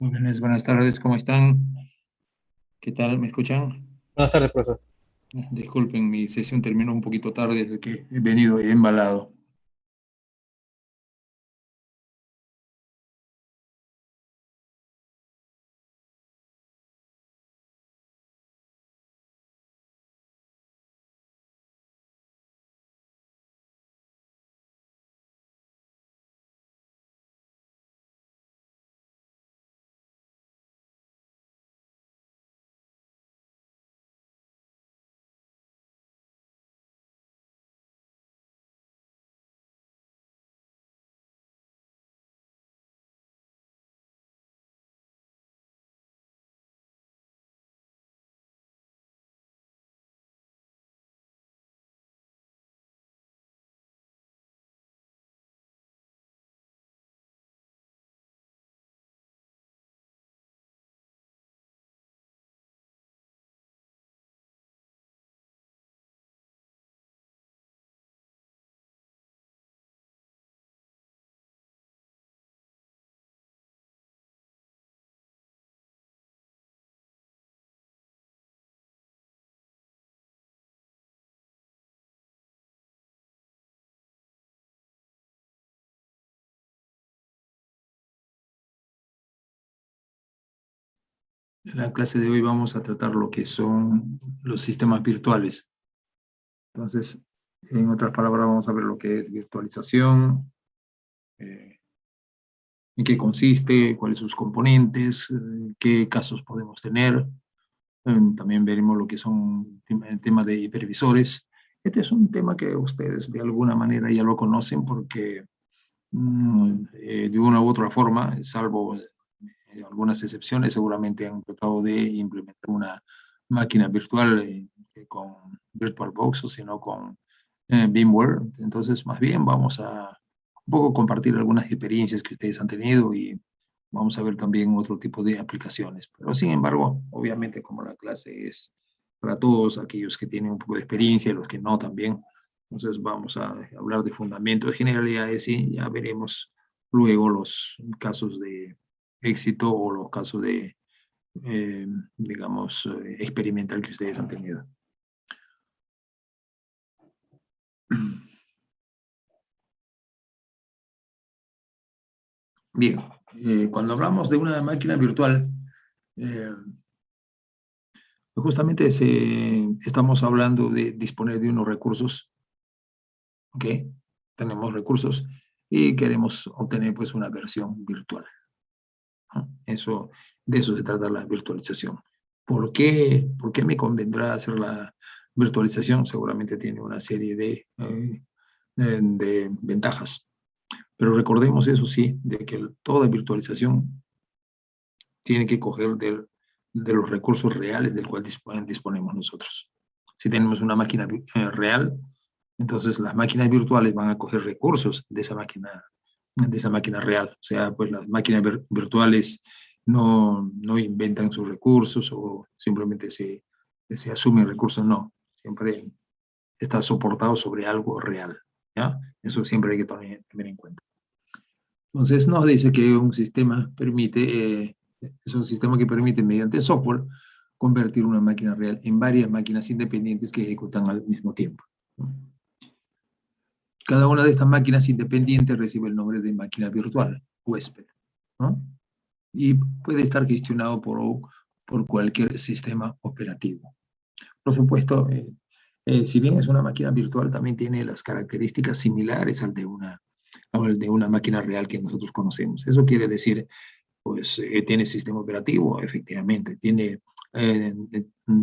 Buenas tardes, ¿cómo están? ¿Qué tal? ¿Me escuchan? Buenas tardes, profesor. Disculpen, mi sesión terminó un poquito tarde, desde que he venido embalado. En la clase de hoy vamos a tratar lo que son los sistemas virtuales. Entonces, en otras palabras, vamos a ver lo que es virtualización, eh, en qué consiste, cuáles son sus componentes, qué casos podemos tener. También veremos lo que son el tema de hipervisores. Este es un tema que ustedes de alguna manera ya lo conocen porque de una u otra forma, salvo algunas excepciones, seguramente han tratado de implementar una máquina virtual con VirtualBox o si no con VMware. Entonces, más bien vamos a un poco compartir algunas experiencias que ustedes han tenido y vamos a ver también otro tipo de aplicaciones. Pero sin embargo, obviamente como la clase es para todos aquellos que tienen un poco de experiencia y los que no también, entonces vamos a hablar de fundamentos, de generalidades y ya veremos luego los casos de éxito o los casos de, eh, digamos, experimental que ustedes han tenido. Bien, cuando hablamos de una máquina virtual, eh, justamente estamos hablando de disponer de unos recursos, ¿ok? Tenemos recursos y queremos obtener pues una versión virtual, ¿no? De eso se trata la virtualización. Por qué me convendrá hacer la virtualización? Seguramente tiene una serie de ventajas. Pero recordemos eso sí, de que toda virtualización tiene que coger de los recursos reales del cual disponemos nosotros. Si tenemos una máquina real, entonces las máquinas virtuales van a coger recursos de esa máquina real. O sea, pues las máquinas virtuales no inventan sus recursos o simplemente se asumen recursos, no. Siempre está soportado sobre algo real. ¿Ya? Eso siempre hay que tener en cuenta. Entonces nos dice que un sistema es un sistema que permite mediante software convertir una máquina real en varias máquinas independientes que ejecutan al mismo tiempo. Cada una de estas máquinas independientes recibe el nombre de máquina virtual, huésped, ¿no? Y puede estar gestionado por cualquier sistema operativo. Por supuesto, si bien es una máquina virtual, también tiene las características similares al de una máquina real que nosotros conocemos. Eso quiere decir pues tiene sistema operativo, efectivamente, eh,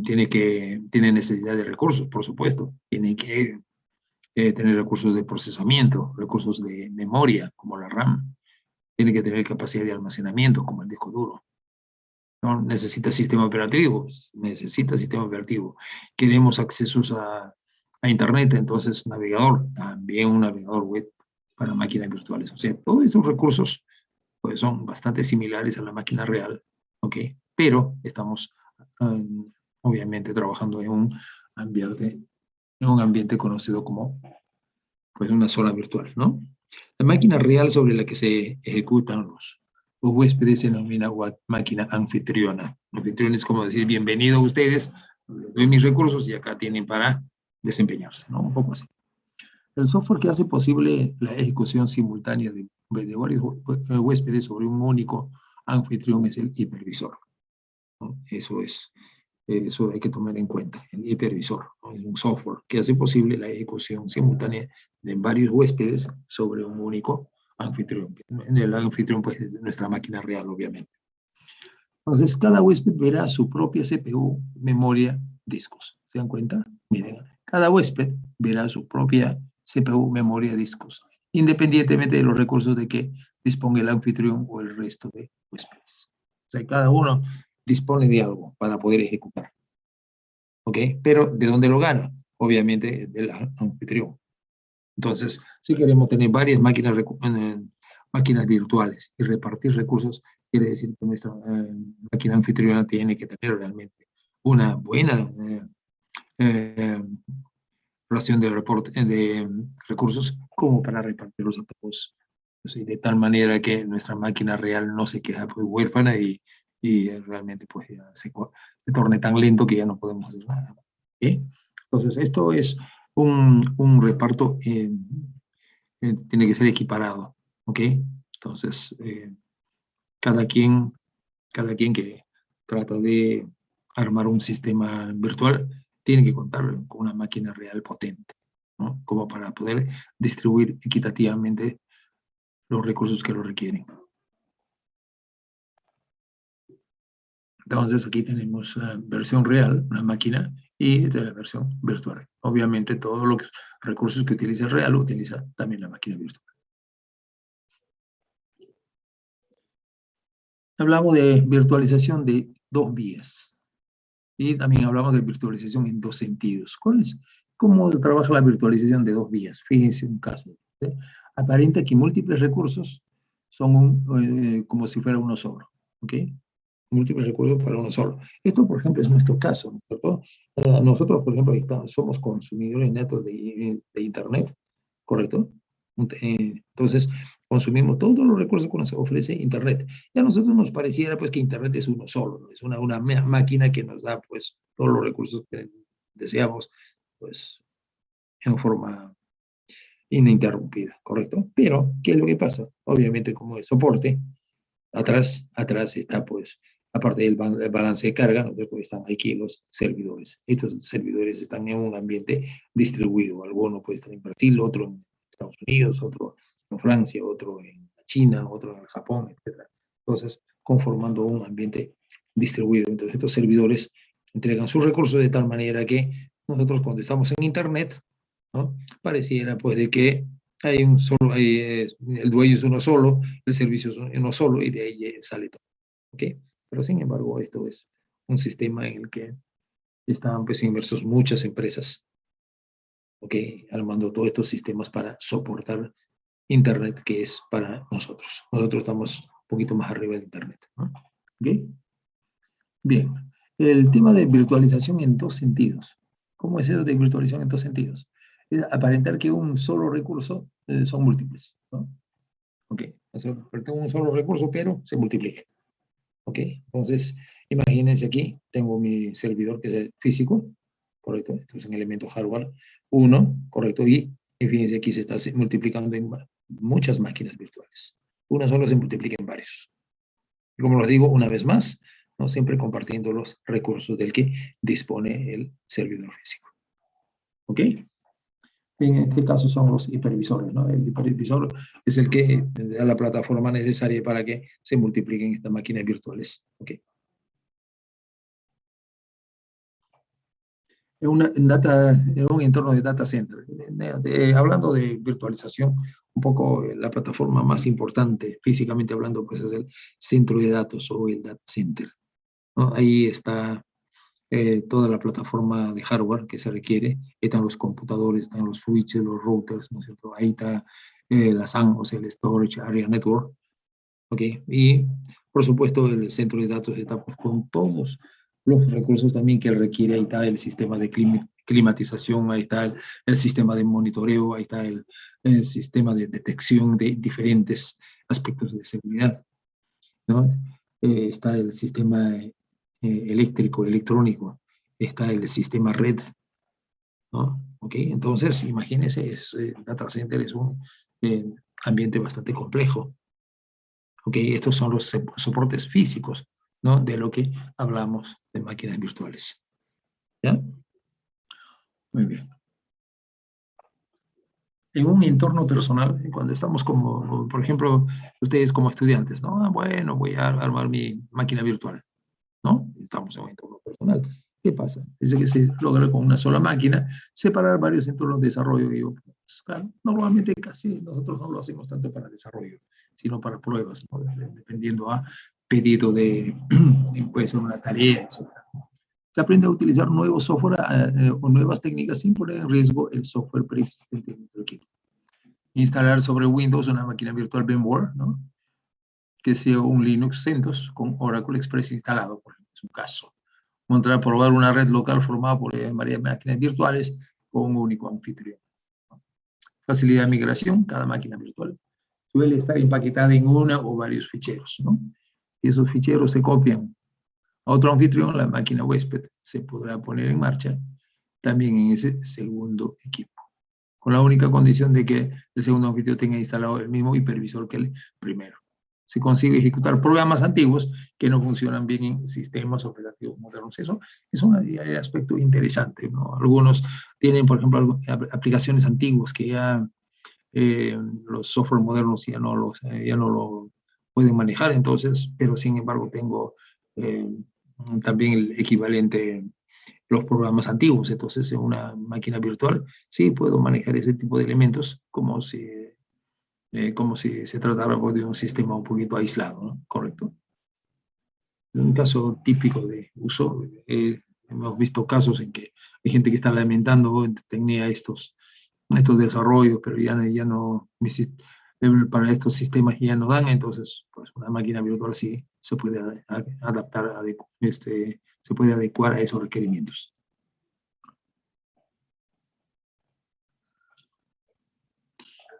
tiene necesidad de recursos, por supuesto, tiene que tener recursos de procesamiento, recursos de memoria, como la RAM, tiene que tener capacidad de almacenamiento, como el disco duro. ¿No? Necesita sistema operativo. Queremos accesos a Internet, entonces navegador, también un navegador web para máquinas virtuales. O sea, todos esos recursos pues son bastante similares a la máquina real, ¿ok? Pero estamos obviamente trabajando ambiente, en un ambiente conocido como pues una zona virtual, ¿no? La máquina real sobre la que se ejecutan los huéspedes se denomina máquina anfitriona. Anfitrión es como decir, bienvenido a ustedes, les doy mis recursos y acá tienen para desempeñarse, ¿no? Un poco así. El software que hace posible la ejecución simultánea de varios huéspedes sobre un único anfitrión es el hipervisor, ¿no? Eso hay que tomar en cuenta. El hipervisor, ¿no? Es un software que hace posible la ejecución simultánea de varios huéspedes sobre un único anfitrión. En el anfitrión, pues, es nuestra máquina real, obviamente. Entonces, cada huésped verá su propia CPU, memoria, discos. ¿Se dan cuenta? Miren, cada huésped verá su propia CPU, memoria, discos, independientemente de los recursos de que disponga el anfitrión o el resto de huéspedes. O sea, cada uno dispone de algo para poder ejecutar. ¿Ok? Pero, ¿de dónde lo gana? Obviamente, del anfitrión. Entonces, si queremos tener varias máquinas virtuales y repartir recursos, quiere decir que nuestra máquina anfitriona tiene que tener realmente una buena relación de recursos como para repartirlos a todos. De tal manera que nuestra máquina real no se queda pues, huérfana y realmente pues, ya se torne tan lento que ya no podemos hacer nada. ¿Okay? Entonces, esto es un reparto tiene que ser equiparado, ¿ok? Entonces, cada quien que trata de armar un sistema virtual tiene que contar con una máquina real potente, ¿no? Como para poder distribuir equitativamente los recursos que lo requieren. Entonces, aquí tenemos la versión real, una máquina, y esta es la versión virtual. Obviamente, todos los recursos que utiliza el real, utiliza también la máquina virtual. Hablamos de virtualización de dos vías. Y también hablamos de virtualización en dos sentidos. ¿Cómo trabaja la virtualización de dos vías? Fíjense un caso. ¿Sí? Aparenta que múltiples recursos son como si fuera uno solo. ¿Ok? Múltiples recursos para uno solo. Esto, por ejemplo, es nuestro caso, ¿no es cierto? Nosotros, por ejemplo, somos consumidores netos de Internet, ¿correcto? Entonces, consumimos todos los recursos que nos ofrece Internet. Y a nosotros nos pareciera, pues, que Internet es uno solo, ¿no? Es una máquina que nos da, pues, todos los recursos que deseamos, pues, en forma ininterrumpida, ¿correcto? Pero, ¿qué es lo que pasa? Obviamente, como el soporte, atrás está, pues, aparte del balance de carga, ¿no? Después están aquí los servidores. Estos servidores están en un ambiente distribuido. Alguno puede estar en Brasil, otro en Estados Unidos, otro en Francia, otro en China, otro en Japón, etc. Entonces, conformando un ambiente distribuido. Entonces, estos servidores entregan sus recursos de tal manera que nosotros cuando estamos en Internet, ¿no? Pareciera, pues, de que hay el dueño es uno solo, el servicio es uno solo y de ahí sale todo. ¿Okay? Pero sin embargo, esto es un sistema en el que están pues inmersos muchas empresas, ¿okay? Armando todos estos sistemas para soportar Internet, que es para nosotros. Nosotros estamos un poquito más arriba de Internet, ¿no? ¿Okay? Bien, el tema de virtualización en dos sentidos. ¿Cómo es eso de virtualización en dos sentidos? Es aparentar que un solo recurso son múltiples, ¿no? Ok, o sea, tengo un solo recurso, pero se multiplica. Ok, entonces, imagínense aquí, tengo mi servidor que es el físico, correcto, esto es un elemento hardware 1, correcto, y fíjense aquí se está multiplicando en muchas máquinas virtuales. Una solo se multiplica en varios. Y como lo digo una vez más, ¿no? Siempre compartiendo los recursos del que dispone el servidor físico. ¿Ok? En este caso son los hipervisores, ¿no? El hipervisor es el que da la plataforma necesaria para que se multipliquen estas máquinas virtuales. ¿Ok? En un entorno de data center. Hablando de virtualización, un poco la plataforma más importante, físicamente hablando, pues es el centro de datos o el data center, ¿no? Ahí está toda la plataforma de hardware que se requiere. Están los computadores, están los switches, los routers, ¿no es cierto? Ahí está la SAN, o sea, el Storage Area Network, ¿ok? Y, por supuesto, el centro de datos está pues, con todos los recursos también que requiere. Ahí está el sistema de climatización, ahí está el sistema de monitoreo, ahí está el sistema de detección de diferentes aspectos de seguridad. ¿no? Está el sistema eléctrico, electrónico, está el sistema red, ¿no? Ok, entonces imagínense, data center es un eh, ambiente bastante complejo. Ok, estos son los soportes físicos, ¿no? De lo que hablamos de máquinas virtuales. ¿Ya? Muy bien. En un entorno personal, cuando estamos como, por ejemplo, ustedes como estudiantes, ¿no? Ah, bueno, voy a armar mi máquina virtual, ¿no? Estamos en un entorno personal. ¿Qué pasa? Dice que se logra con una sola máquina separar varios entornos de desarrollo. Y yo, pues, claro, normalmente casi nosotros no lo hacemos tanto para desarrollo, sino para pruebas, ¿no? Dependiendo a pedido de, puede ser una tarea, etc. Se aprende a utilizar nuevos software o nuevas técnicas sin poner en riesgo el software preexistente en nuestro equipo. Instalar sobre Windows una máquina virtual VMware, ¿no? Que sea un Linux CentOS con Oracle Express instalado, por ejemplo, es un caso. Montar, probar una red local formada por varias máquinas virtuales con un único anfitrión. Facilidad de migración, cada máquina virtual suele estar empaquetada en una o varios ficheros, ¿no? Y esos ficheros se copian a otro anfitrión, la máquina huésped se podrá poner en marcha también en ese segundo equipo, con la única condición de que el segundo anfitrión tenga instalado el mismo hipervisor que el primero. Se consigue ejecutar programas antiguos que no funcionan bien en sistemas operativos modernos. Eso es un aspecto interesante, ¿no? Algunos tienen, por ejemplo, aplicaciones antiguas que ya los software modernos ya no lo pueden manejar, entonces, pero sin embargo tengo eh, también el equivalente, los programas antiguos, entonces en una máquina virtual sí puedo manejar ese tipo de elementos como si se tratara pues, de un sistema un poquito aislado, ¿no? ¿Correcto? Un caso típico de uso, hemos visto casos en que hay gente que está lamentando, tenía estos desarrollos, pero ya no, para estos sistemas ya no dan, entonces pues una máquina virtual sí se puede adaptar, se puede adecuar a esos requerimientos.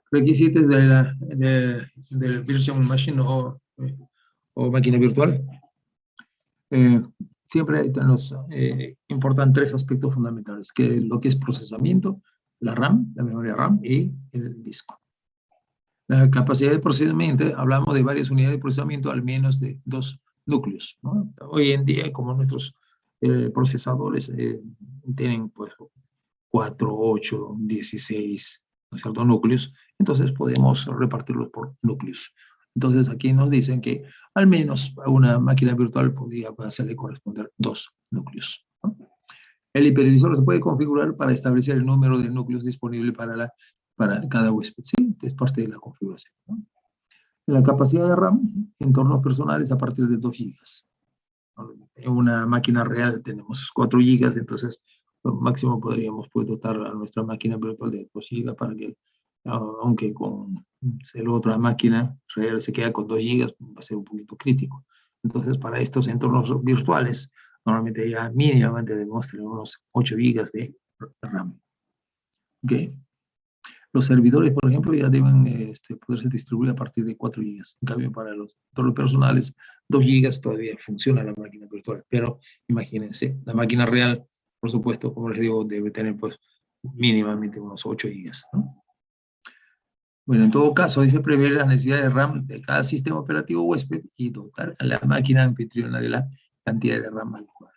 Requisitos de Virtual Machine o máquina virtual. Eh, siempre nos importan tres aspectos fundamentales, que lo que es procesamiento, la RAM, la memoria RAM y el disco. La capacidad de procesamiento, hablamos de varias unidades de procesamiento, al menos de 2 núcleos, ¿no? Hoy en día, como nuestros procesadores tienen pues 4, 8, 16, ¿no es cierto?, núcleos, entonces podemos repartirlos por núcleos. Entonces aquí nos dicen que al menos a una máquina virtual podría hacerle corresponder 2 núcleos, ¿no? El hipervisor se puede configurar para establecer el número de núcleos disponible para cada huésped. Sí, es parte de la configuración, ¿no? La capacidad de RAM, entornos personales a partir de 2 gigas. En una máquina real tenemos 4 gigas, entonces lo máximo podríamos pues, dotar a nuestra máquina virtual de 2 gigas para que, aunque con la otra máquina real se queda con 2 gigas, va a ser un poquito crítico. Entonces, para estos entornos virtuales, normalmente ya mínimamente debemos tener unos 8 gigas de RAM. ¿Okay? Los servidores, por ejemplo, ya deben poderse distribuir a partir de 4 gigas. En cambio, para los entornos personales, 2 gigas todavía funciona la máquina virtual. Pero imagínense, la máquina real, por supuesto, como les digo, debe tener pues mínimamente unos 8 gigas, ¿no? Bueno, en todo caso, dice prever la necesidad de RAM de cada sistema operativo huésped y dotar a la máquina anfitriona de la cantidad de RAM adecuada,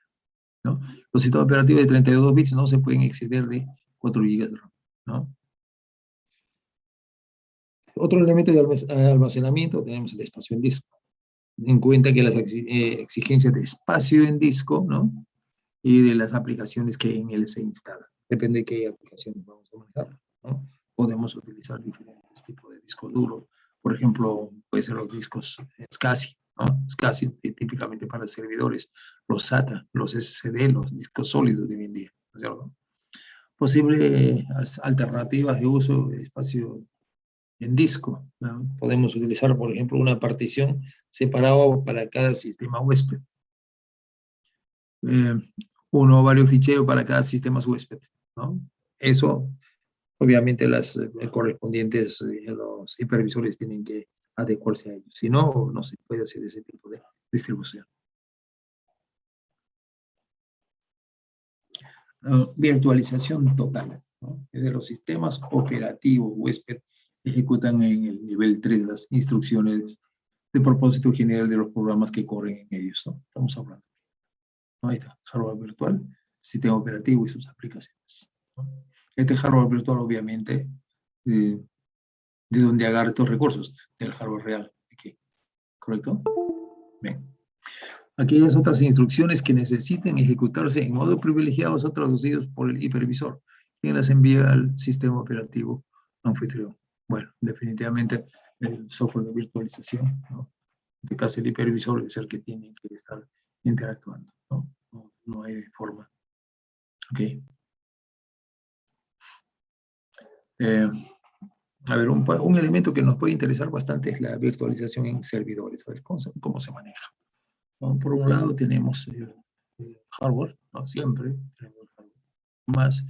¿no? Los sistemas operativos de 32 bits no se pueden exceder de 4 gigas de RAM, ¿no? Otro elemento de almacenamiento tenemos el espacio en disco. En cuenta que las exigencias de espacio en disco, ¿no? Y de las aplicaciones que en él se instalan. Depende de qué aplicaciones vamos a manejar, ¿no? Podemos utilizar diferentes tipos de discos duros. Por ejemplo, puede ser los discos SCSI, ¿no? SCSI típicamente para servidores, los SATA, los SSD, los discos sólidos de hoy en día, ¿no es cierto? Posibles alternativas de uso de espacio en disco, ¿no? Podemos utilizar, por ejemplo, una partición separada para cada sistema huésped. Uno o varios ficheros para cada sistema huésped, ¿no? Eso, obviamente, las correspondientes, los hipervisores tienen que adecuarse a ellos. Si no, no se puede hacer ese tipo de distribución. Virtualización total, ¿no? Es de los sistemas operativos huésped ejecutan en el nivel 3 las instrucciones de propósito general de los programas que corren en ellos, ¿no? Estamos hablando. Ahí está, hardware virtual, sistema operativo y sus aplicaciones, ¿no? Este hardware virtual, obviamente, de donde agarra estos recursos, del hardware real, aquí, ¿correcto? Bien. Aquellas otras instrucciones que necesiten ejecutarse en modo privilegiado son traducidos por el hipervisor, quien las envía al sistema operativo anfitrión. Bueno, definitivamente el software de virtualización, ¿no? En este caso el hipervisor es el que tiene que estar interactuando, ¿no? No hay forma. Ok. A ver, un elemento que nos puede interesar bastante es la virtualización en servidores. A ver, ¿cómo se maneja? ¿No? Por un lado tenemos el hardware, ¿no? Siempre tenemos el hardware, más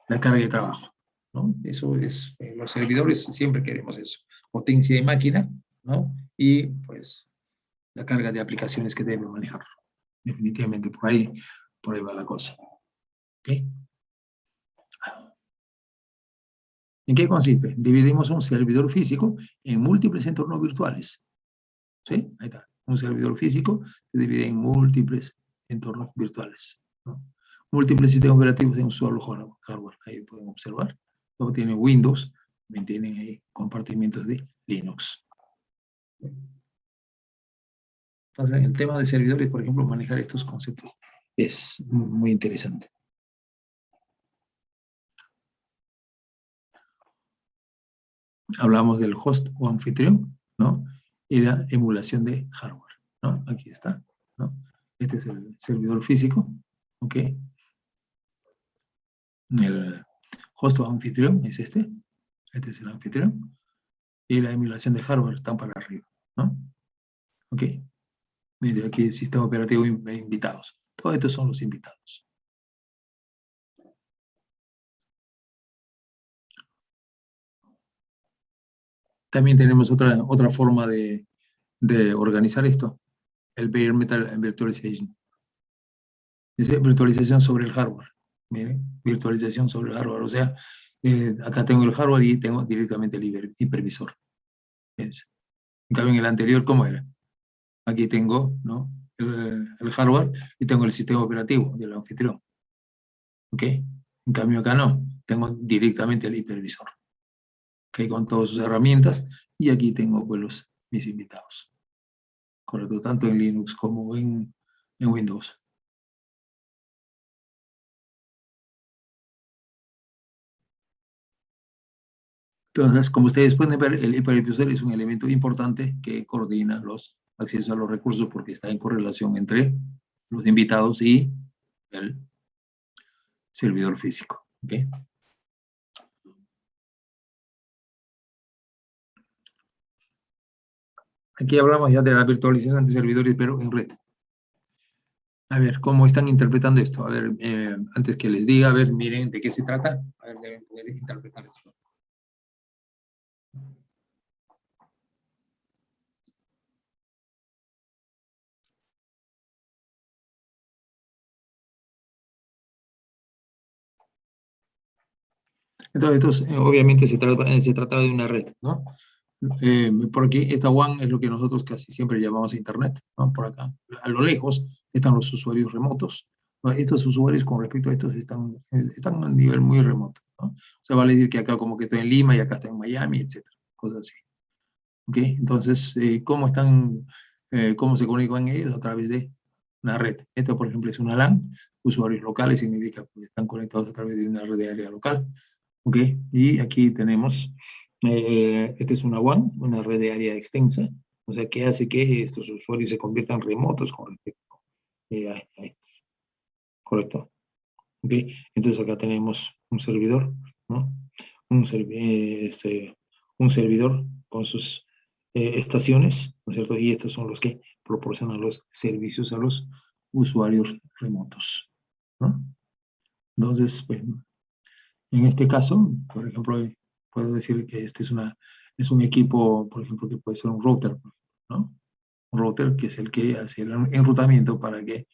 la carga de trabajo, ¿no? Eso es, los servidores siempre queremos eso, potencia de máquina, ¿no? Y pues la carga de aplicaciones que debe manejar. Definitivamente por ahí va la cosa. ¿Ok? ¿En qué consiste? Dividimos un servidor físico en múltiples entornos virtuales. ¿Sí? Ahí está. Un servidor físico se divide en múltiples entornos virtuales, ¿no? Múltiples sistemas operativos en un solo hardware. Ahí pueden observar. Luego tienen Windows, también tienen ahí compartimentos de Linux. Entonces, en el tema de servidores, por ejemplo, manejar estos conceptos es muy interesante. Hablamos del host o anfitrión, ¿no? Y la emulación de hardware, ¿no? Aquí está, ¿no? Este es el servidor físico, ¿ok? El host o anfitrión es este es el anfitrión, y la emulación de hardware están para arriba, ¿no? ¿Ok? Desde aquí el sistema operativo invitados. Todos estos son los invitados. También tenemos otra forma de organizar esto, el Bare Metal Virtualization. Dice virtualización sobre el hardware. Miren, virtualización sobre el hardware. O sea, acá tengo el hardware y tengo directamente el hipervisor. Fíjense. En cambio, en el anterior, ¿cómo era? Aquí tengo, ¿no? El hardware y tengo el sistema operativo del anfitrión. ¿Ok? En cambio, acá no. Tengo directamente el hipervisor. ¿Ok? Con todas sus herramientas. Y aquí tengo, pues, mis invitados. Correcto, tanto en Linux como en Windows. Entonces, como ustedes pueden ver, el hipervisor es un elemento importante que coordina los accesos a los recursos porque está en correlación entre los invitados y el servidor físico. ¿Okay? Aquí hablamos ya de la virtualización de servidores, pero en red. A ver, ¿cómo están interpretando esto? A ver, antes que les diga, a ver, miren de qué se trata. A ver, deben poder interpretar esto. Entonces, esto obviamente se trata de una red, ¿no? Por aquí, esta WAN es lo que nosotros casi siempre llamamos Internet, ¿no? Por acá, a lo lejos, están los usuarios remotos, ¿no? Estos usuarios con respecto a estos están a un nivel muy remoto, ¿no? O sea, vale decir que acá como que estoy en Lima y acá estoy en Miami, etcétera, cosas así. ¿Ok? Entonces, ¿cómo se comunican ellos? A través de una red. Esto, por ejemplo, es una LAN, usuarios locales, significa que están conectados a través de una red de área local. ¿Ok? Y aquí tenemos, esta es una WAN, una red de área extensa, o sea, que hace que estos usuarios se conviertan remotos con respecto a estos. ¿Correcto? ¿Ok? Entonces acá tenemos un servidor, ¿no? Un servidor con sus estaciones, ¿no es cierto? Y estos son los que proporcionan los servicios a los usuarios remotos, ¿no? Entonces, pues, en este caso, por ejemplo, puedo decir que este es un equipo, por ejemplo, que puede ser un router, ¿no? Un router que es el que hace el enrutamiento para que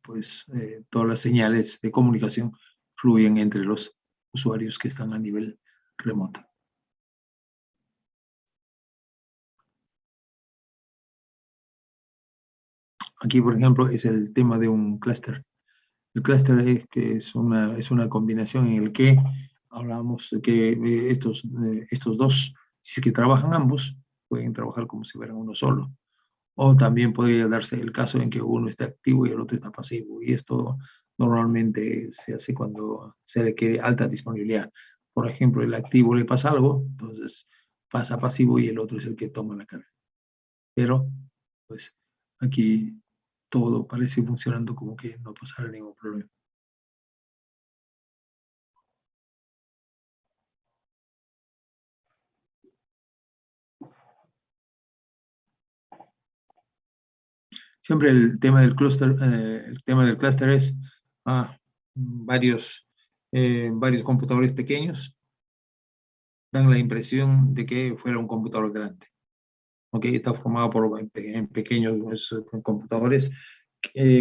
pues, todas las señales de comunicación fluyen entre los usuarios que están a nivel remoto. Aquí, por ejemplo, es el tema de un clúster. El clúster es que es una combinación en el que hablamos de que estos dos, si es que trabajan ambos, pueden trabajar como si fueran uno solo. O también podría darse el caso en que uno está activo y el otro está pasivo. Y esto normalmente se hace cuando se requiere alta disponibilidad. Por ejemplo, el activo le pasa algo, entonces pasa pasivo y el otro es el que toma la carga. Pero, pues, aquí todo parece funcionando como que no pasará ningún problema. Siempre el tema del clúster es ah, varios, varios computadores pequeños dan la impresión de que fuera un computador grande. ¿Ok? Está formado por pequeños computadores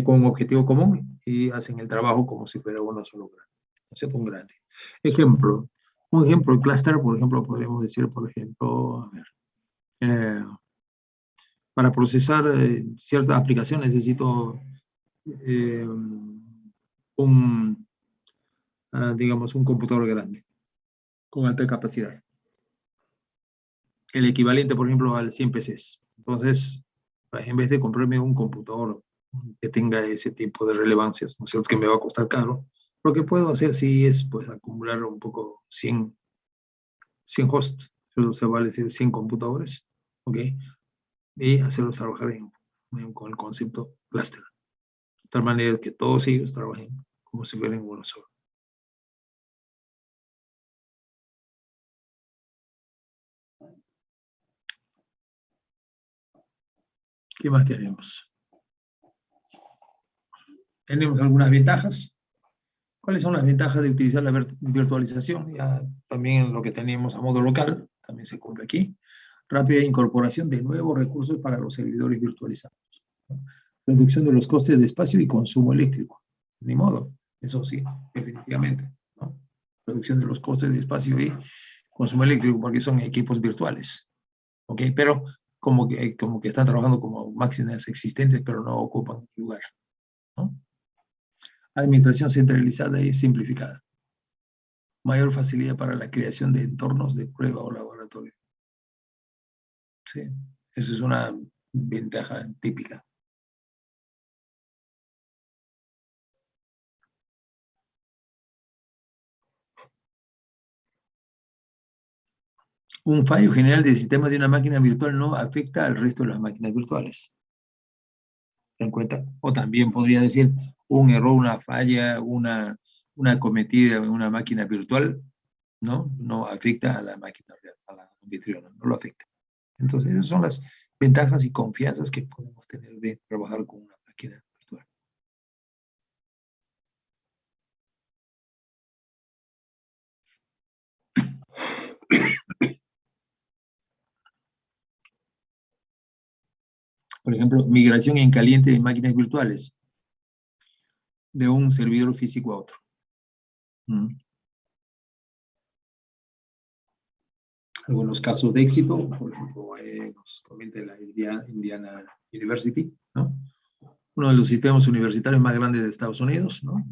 con un objetivo común y hacen el trabajo como si fuera uno solo grande. ¿No es cierto? Un grande. Ejemplo, un ejemplo de clúster, por ejemplo, podríamos decir, por ejemplo, a ver, eh, para procesar cierta aplicación necesito eh, digamos, un computador grande, con alta capacidad. El equivalente, por ejemplo, al 100 PCs. Entonces, pues, en vez de comprarme un computador que tenga ese tipo de relevancias, ¿no es cierto? Que me va a costar caro, lo que puedo hacer sí es pues acumular un poco 100 hosts, eso se vale decir 100 computadores, ¿ok? Y hacerlos trabajar con el concepto cluster, de tal manera que todos ellos trabajen como si fueran uno solo. ¿Qué más tenemos? Tenemos algunas ventajas. ¿Cuáles son las ventajas de utilizar la virtualización? Ya también lo que teníamos a modo local, también se cumple aquí. Rápida incorporación de nuevos recursos para los servidores virtualizados, ¿no? Reducción de los costes de espacio y consumo eléctrico. Ni modo, eso sí, definitivamente, ¿no? Reducción de los costes de espacio y consumo eléctrico porque son equipos virtuales, ¿ok? Pero como que están trabajando como máquinas existentes, pero no ocupan lugar, ¿no? Administración centralizada y simplificada. Mayor facilidad para la creación de entornos de prueba o laboratorio. Sí, eso es una ventaja típica. Un fallo general del sistema de una máquina virtual no afecta al resto de las máquinas virtuales. ¿Se dan cuenta? O también podría decir un error, una falla, una cometida en una máquina virtual, ¿no? No afecta a la máquina real, a la anfitriona, no lo afecta. Entonces, esas son las ventajas y confianzas que podemos tener de trabajar con una máquina virtual. Por ejemplo, migración en caliente de máquinas virtuales de un servidor físico a otro. Mm. Algunos casos de éxito, por ejemplo, nos comenta la Indiana University, ¿no? Uno de los sistemas universitarios más grandes de Estados Unidos, ¿no?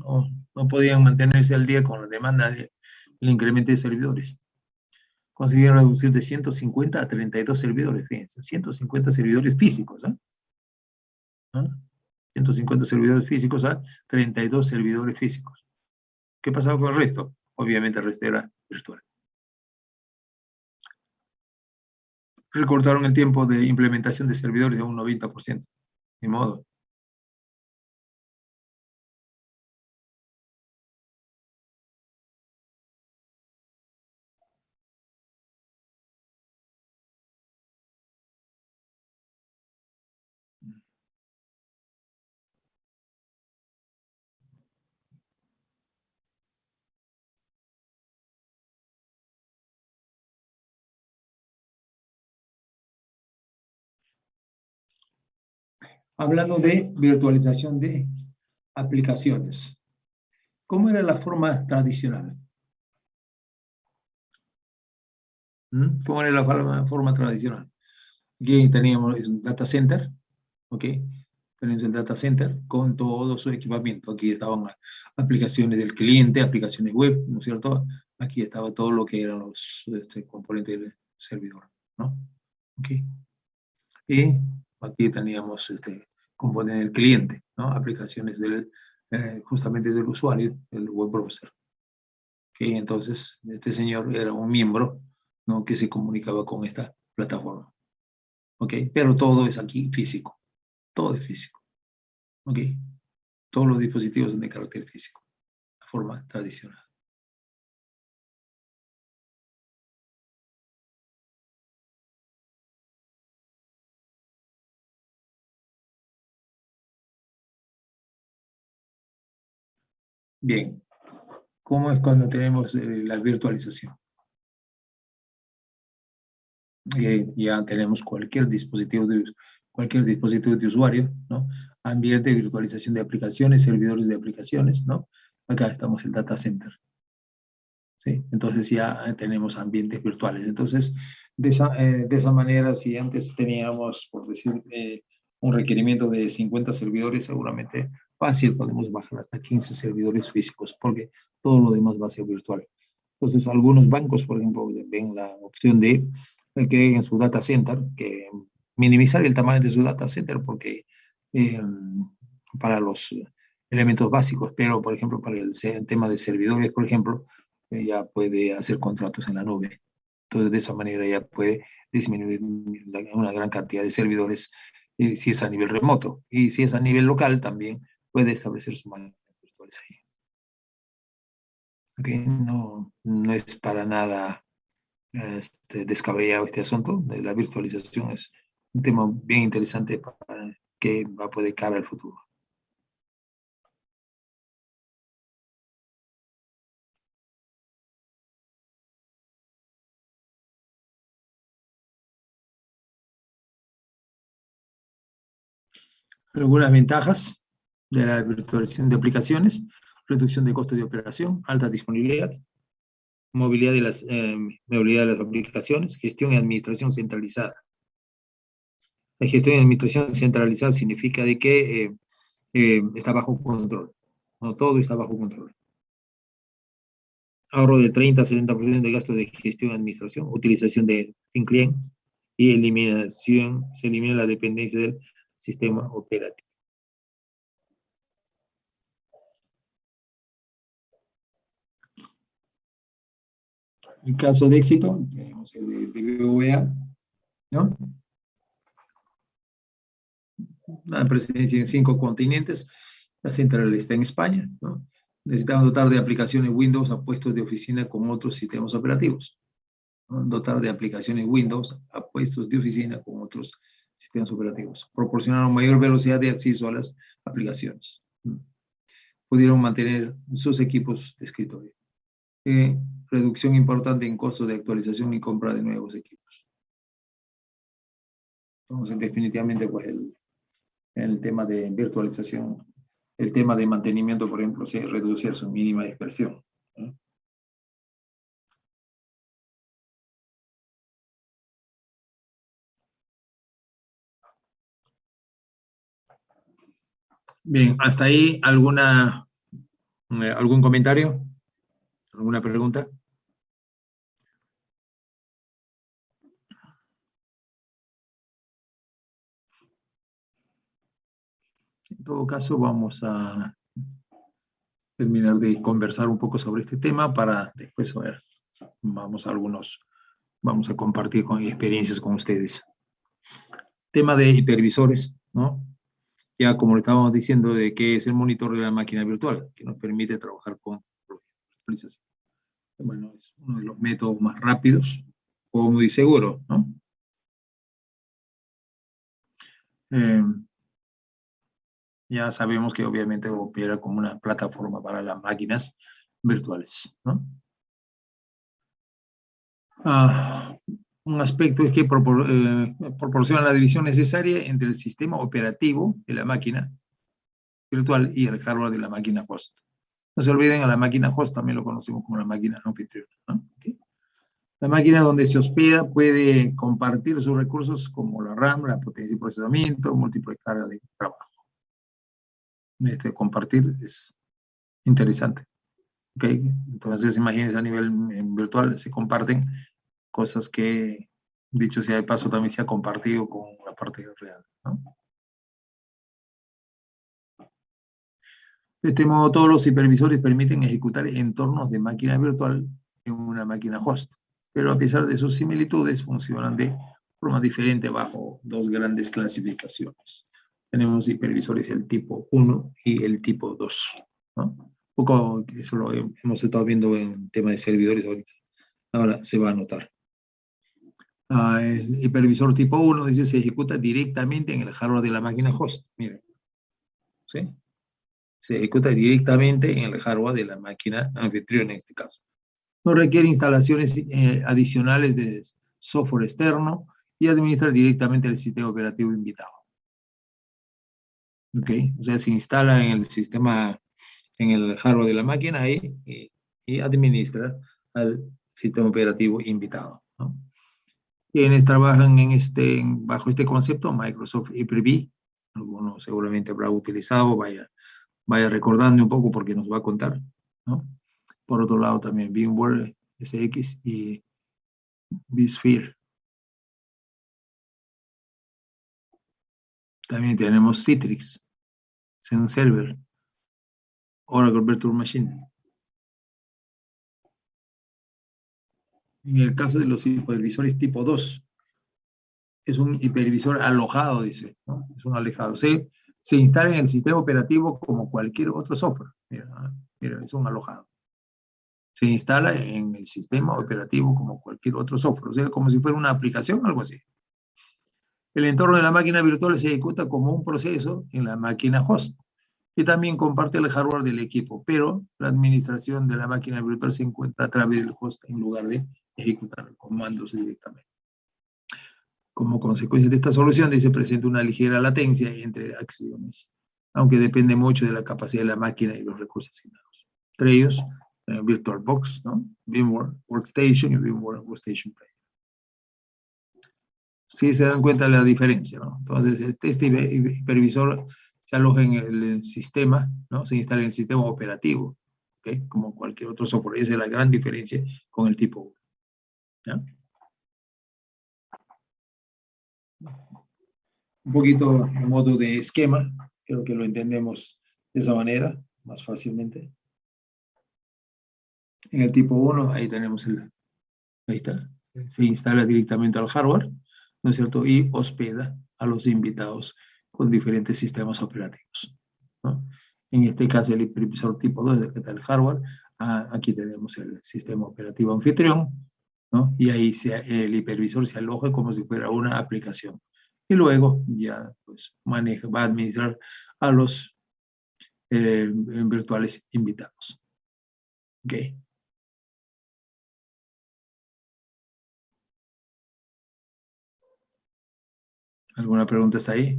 No podían mantenerse al día con la demanda del incremento de servidores. Consiguieron reducir de 150 a 32 servidores, fíjense, 150 servidores físicos, ¿eh? ¿Ah? 150 servidores físicos a 32 servidores físicos. ¿Qué pasaba con el resto? Obviamente el resto era virtual. Recortaron el tiempo de implementación de servidores a un 90%. Ni modo. Hablando de virtualización de aplicaciones. ¿Cómo era la forma tradicional? ¿Cómo era la forma tradicional? Aquí teníamos un data center, ¿ok? Tenemos el data center con todo su equipamiento. Aquí estaban aplicaciones del cliente, aplicaciones web, ¿no es cierto? Aquí estaba todo lo que eran los componentes del servidor, ¿no? ¿Ok? Y aquí teníamos componente del cliente, ¿no? Aplicaciones justamente del usuario, el web browser. ¿Ok? Entonces, este señor era un miembro, ¿no? Que se comunicaba con esta plataforma. ¿Ok? Pero todo es aquí físico, todo es físico. ¿Ok? Todos los dispositivos son de carácter físico, la forma tradicional. Bien, ¿cómo es cuando tenemos la virtualización? Ya tenemos cualquier dispositivo de usuario, ¿no? Ambiente de virtualización de aplicaciones, servidores de aplicaciones, ¿no? Acá estamos en data center, ¿sí? Entonces ya tenemos ambientes virtuales. Entonces, de esa manera, si antes teníamos, por decir, un requerimiento de 50 servidores, seguramente fácil podemos bajar hasta 15 servidores físicos, porque todo lo demás va a ser virtual. Entonces, algunos bancos, por ejemplo, ven la opción de que en su data center, que minimizar el tamaño de su data center, porque eh, para los elementos básicos, pero, por ejemplo, para el tema de servidores, por ejemplo, ya puede hacer contratos en la nube. Entonces, de esa manera ya puede disminuir una gran cantidad de servidores si es a nivel remoto. Y si es a nivel local, también puede establecer sus máquinas virtuales ahí. ¿Okay? No, no es para nada descabellado este asunto de la virtualización. Es un tema bien interesante para que va a poder cara al futuro. Algunas ventajas de la virtualización de aplicaciones: reducción de costos de operación, alta disponibilidad, movilidad de las aplicaciones, gestión y administración centralizada. La gestión y administración centralizada significa de que está bajo control, no todo está bajo control. Ahorro de 30 a 70% de gastos de gestión y administración, utilización de thin clients y se elimina la dependencia del sistema operativo. En caso de éxito, tenemos el de BBVA, ¿no? La presencia en 5 continentes, la central está en España, ¿no? Necesitamos dotar de aplicaciones Windows a puestos de oficina con otros sistemas operativos, ¿no? Dotar de aplicaciones Windows a puestos de oficina con otros sistemas operativos. Proporcionar una mayor velocidad de acceso a las aplicaciones. Pudieron mantener sus equipos de escritorio. Reducción importante en costos de actualización y compra de nuevos equipos. Entonces, definitivamente, pues el tema de virtualización, el tema de mantenimiento, por ejemplo, se reduce a su mínima dispersión, ¿no? Bien, hasta ahí algún comentario, alguna pregunta. En todo caso, vamos a terminar de conversar un poco sobre este tema para después ver, vamos a compartir experiencias con ustedes. Tema de hipervisores, ¿no? Ya como le estábamos diciendo, de que es el monitor de la máquina virtual, que nos permite trabajar con virtualización. Bueno, es uno de los métodos más rápidos, cómodo y seguro, ¿no? Eh, ya sabemos que obviamente opera como una plataforma para las máquinas virtuales, ¿no? Ah, un aspecto es que proporciona la división necesaria entre el sistema operativo de la máquina virtual y el hardware de la máquina host. No se olviden, a la máquina host también lo conocemos como la máquina anfitriona, ¿no? Okay. La máquina donde se hospeda puede compartir sus recursos como la RAM, la potencia de procesamiento, múltiples cargas de trabajo. Compartir es interesante. Okay. Entonces, imagínense, a nivel virtual se comparten cosas que, dicho sea de paso, también se ha compartido con la parte real, ¿no? De este modo, todos los hipervisores permiten ejecutar entornos de máquina virtual en una máquina host, pero a pesar de sus similitudes, funcionan de forma diferente bajo dos grandes clasificaciones. Tenemos hipervisores del tipo 1 y el tipo 2, ¿no? Un poco, eso lo hemos estado viendo en tema de servidores ahorita. Ahora se va a notar. El hipervisor tipo 1 dice se ejecuta directamente en el hardware de la máquina host. Miren, ¿sí? Se ejecuta directamente en el hardware de la máquina anfitriona en este caso. No requiere instalaciones adicionales de software externo y administra directamente el sistema operativo invitado. ¿Ok? O sea, se instala en el sistema, en el hardware de la máquina y administra al sistema operativo invitado, ¿no? Quienes trabajan bajo este concepto, Microsoft Hyper-V, algunos seguramente habrá utilizado, vaya recordando un poco porque nos va a contar, ¿no? Por otro lado también VMware SX y vSphere. También tenemos Citrix, Xen Server, Oracle Virtual Machine. En el caso de los hipervisores tipo 2, es un hipervisor alojado, dice, ¿no? Es un alojado. Se instala en el sistema operativo como cualquier otro software. Mira, es un alojado. Se instala en el sistema operativo como cualquier otro software, o sea, como si fuera una aplicación, algo así. El entorno de la máquina virtual se ejecuta como un proceso en la máquina host, y también comparte el hardware del equipo, pero la administración de la máquina virtual se encuentra a través del host en lugar de ejecutar comandos directamente. Como consecuencia de esta solución, se presenta una ligera latencia entre acciones, aunque depende mucho de la capacidad de la máquina y los recursos asignados. Entre ellos, VirtualBox, ¿no? VMware Workstation y VMware Workstation Player. Sí se dan cuenta de la diferencia, ¿no? Entonces, este hipervisor se aloja en el sistema, ¿no? Se instala en el sistema operativo, ¿ok? Como cualquier otro software. Esa es la gran diferencia con el tipo 1, ¿ya? Un poquito en modo de esquema, creo que lo entendemos de esa manera, más fácilmente. En el tipo 1, ahí tenemos ahí está, se instala directamente al hardware, ¿no es cierto? Y hospeda a los invitados con diferentes sistemas operativos, ¿no? En este caso, el hipervisor tipo 2, que está el hardware, aquí tenemos el sistema operativo anfitrión, ¿no? Y ahí el hipervisor se aloja como si fuera una aplicación. Y luego ya pues va a administrar a los virtuales invitados. ¿Ok? ¿Alguna pregunta está ahí?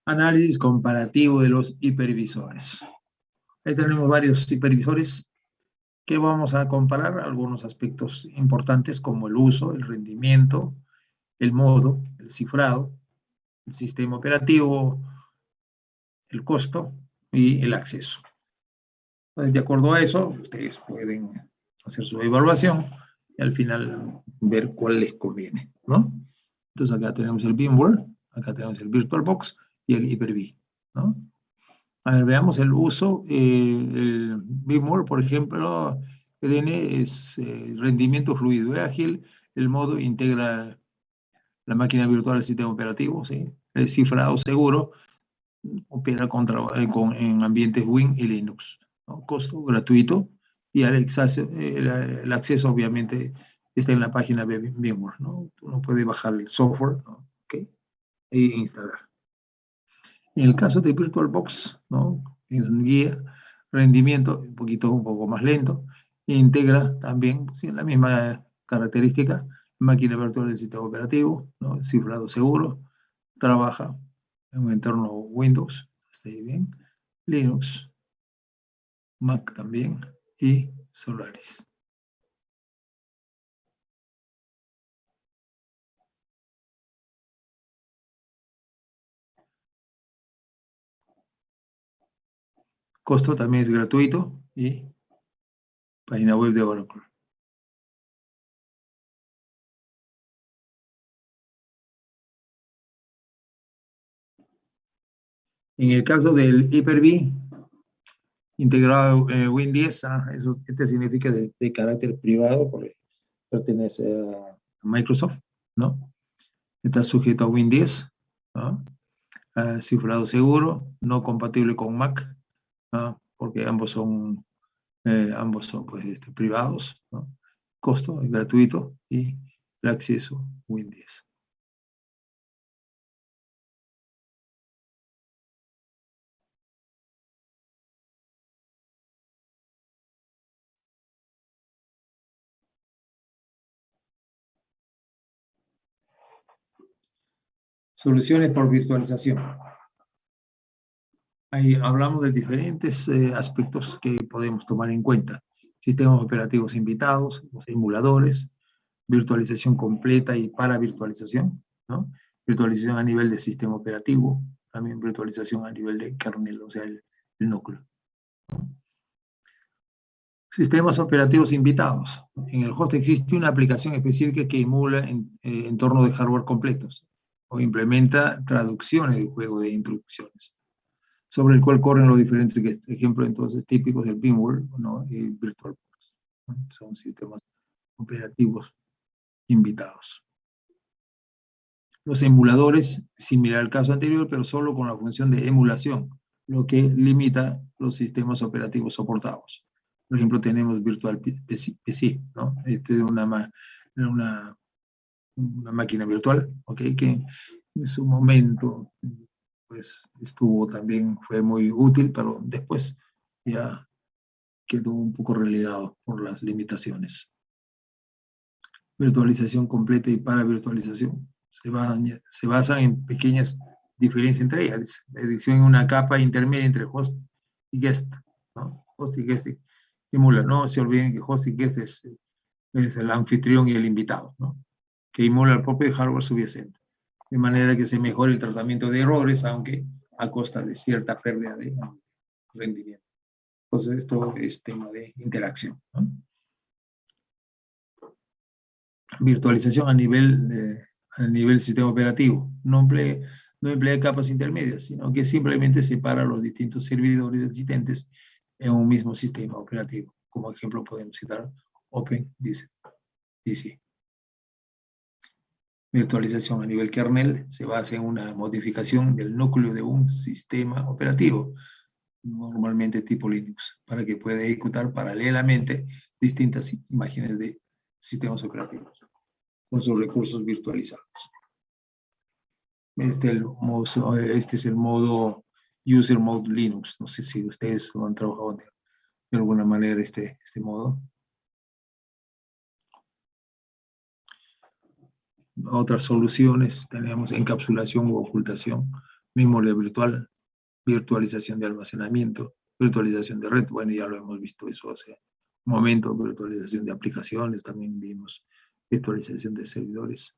Análisis comparativo de los hipervisores. Ahí tenemos varios hipervisores que vamos a comparar algunos aspectos importantes como el uso, el rendimiento, el modo, el cifrado, el sistema operativo, el costo y el acceso. Entonces, de acuerdo a eso, ustedes pueden hacer su evaluación y al final ver cuál les conviene, ¿no? Entonces acá tenemos el VMware, acá tenemos el VirtualBox y el Hyper-V, ¿no? A ver, veamos el uso. El VMware, por ejemplo, que tiene es rendimiento fluido y ágil. El modo integra la máquina virtual al sistema operativo, ¿sí? El cifrado seguro, opera en ambientes Win y Linux, ¿no? Costo gratuito, y el acceso obviamente está en la página de VMware, ¿no? Uno puede bajar el software, ¿no? ¿Okay? E instalar. En el caso de VirtualBox, ¿no? Es un guía, rendimiento un poco más lento, e integra también, sí, la misma característica, máquina virtual del sistema operativo, ¿no? Cifrado seguro, trabaja en un entorno Windows, está bien, Linux, Mac también, y Solaris. Costo también es gratuito, y página web de Oracle. En el caso del Hyper-V, integrado Win 10, este significa de carácter privado, porque pertenece a Microsoft, ¿no? Está sujeto a Win 10, ¿no? Cifrado seguro, no compatible con Mac, ¿no? Porque ambos son pues, privados, ¿no? Costo es gratuito, y el acceso Win 10. Soluciones por virtualización. Ahí hablamos de diferentes aspectos que podemos tomar en cuenta. Sistemas operativos invitados, los emuladores, virtualización completa y para virtualización, ¿no? Virtualización a nivel de sistema operativo, también virtualización a nivel de kernel, o sea, el núcleo. Sistemas operativos invitados. En el host existe una aplicación específica que emula entornos de hardware completos o implementa traducciones de juego de instrucciones, sobre el cual corren los diferentes ejemplos entonces típicos del VMware, ¿no? Y VirtualBox, ¿no? Son sistemas operativos invitados. Los emuladores, similar al caso anterior, pero solo con la función de emulación, lo que limita los sistemas operativos soportados. Por ejemplo, tenemos Virtual PC, ¿no? Este es una máquina virtual, ¿ok? Que en su momento pues fue muy útil, pero después ya quedó un poco relegado por las limitaciones. Virtualización completa y para virtualización se basan en pequeñas diferencias entre ellas. La edición en una capa intermedia entre host y guest, ¿no? Host y guest emula, no se olviden que host y guest es el anfitrión y el invitado, ¿no? Que emula el propio hardware subyacente, de manera que se mejore el tratamiento de errores, aunque a costa de cierta pérdida de rendimiento. Entonces, esto es tema de interacción, ¿no? Virtualización a nivel sistema operativo. No emplea capas intermedias, sino que simplemente separa los distintos servidores existentes en un mismo sistema operativo. Como ejemplo podemos citar OpenDC. Virtualización a nivel kernel se basa en una modificación del núcleo de un sistema operativo, normalmente tipo Linux, para que pueda ejecutar paralelamente distintas imágenes de sistemas operativos con sus recursos virtualizados. Este es el modo User Mode Linux. No sé si ustedes lo han trabajado de alguna manera este modo. Otras soluciones tenemos encapsulación u ocultación, memoria virtual, virtualización de almacenamiento, virtualización de red. Bueno, ya lo hemos visto eso hace un momento, virtualización de aplicaciones, también vimos virtualización de servidores.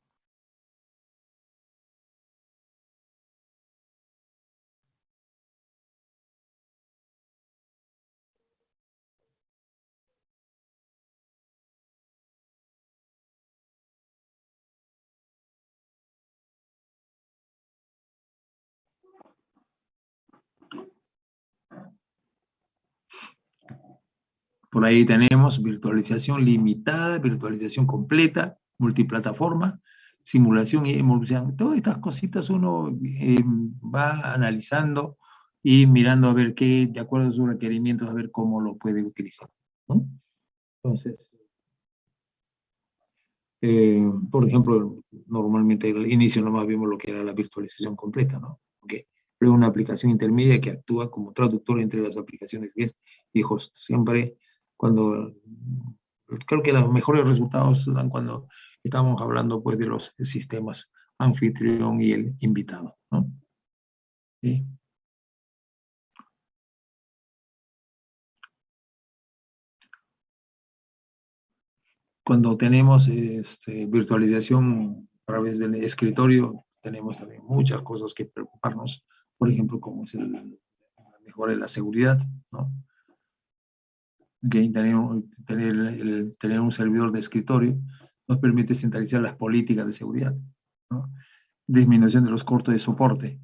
Por ahí tenemos virtualización limitada, virtualización completa, multiplataforma, simulación y emulsión. Todas estas cositas uno va analizando y mirando a ver qué, de acuerdo a sus requerimientos, a ver cómo lo puede utilizar, ¿no? Entonces, por ejemplo, normalmente al inicio nomás vimos lo que era la virtualización completa, ¿no? Okay. Pero una aplicación intermedia que actúa como traductor entre las aplicaciones guest y host. Siempre cuando, creo que los mejores resultados se dan cuando estamos hablando pues de los sistemas anfitrión y el invitado, ¿no? ¿Sí? Cuando tenemos virtualización a través del escritorio, tenemos también muchas cosas que preocuparnos, por ejemplo, como es la mejora de la seguridad, ¿no? Okay, tener un servidor de escritorio nos permite centralizar las políticas de seguridad, ¿no? Disminución de los costos de soporte,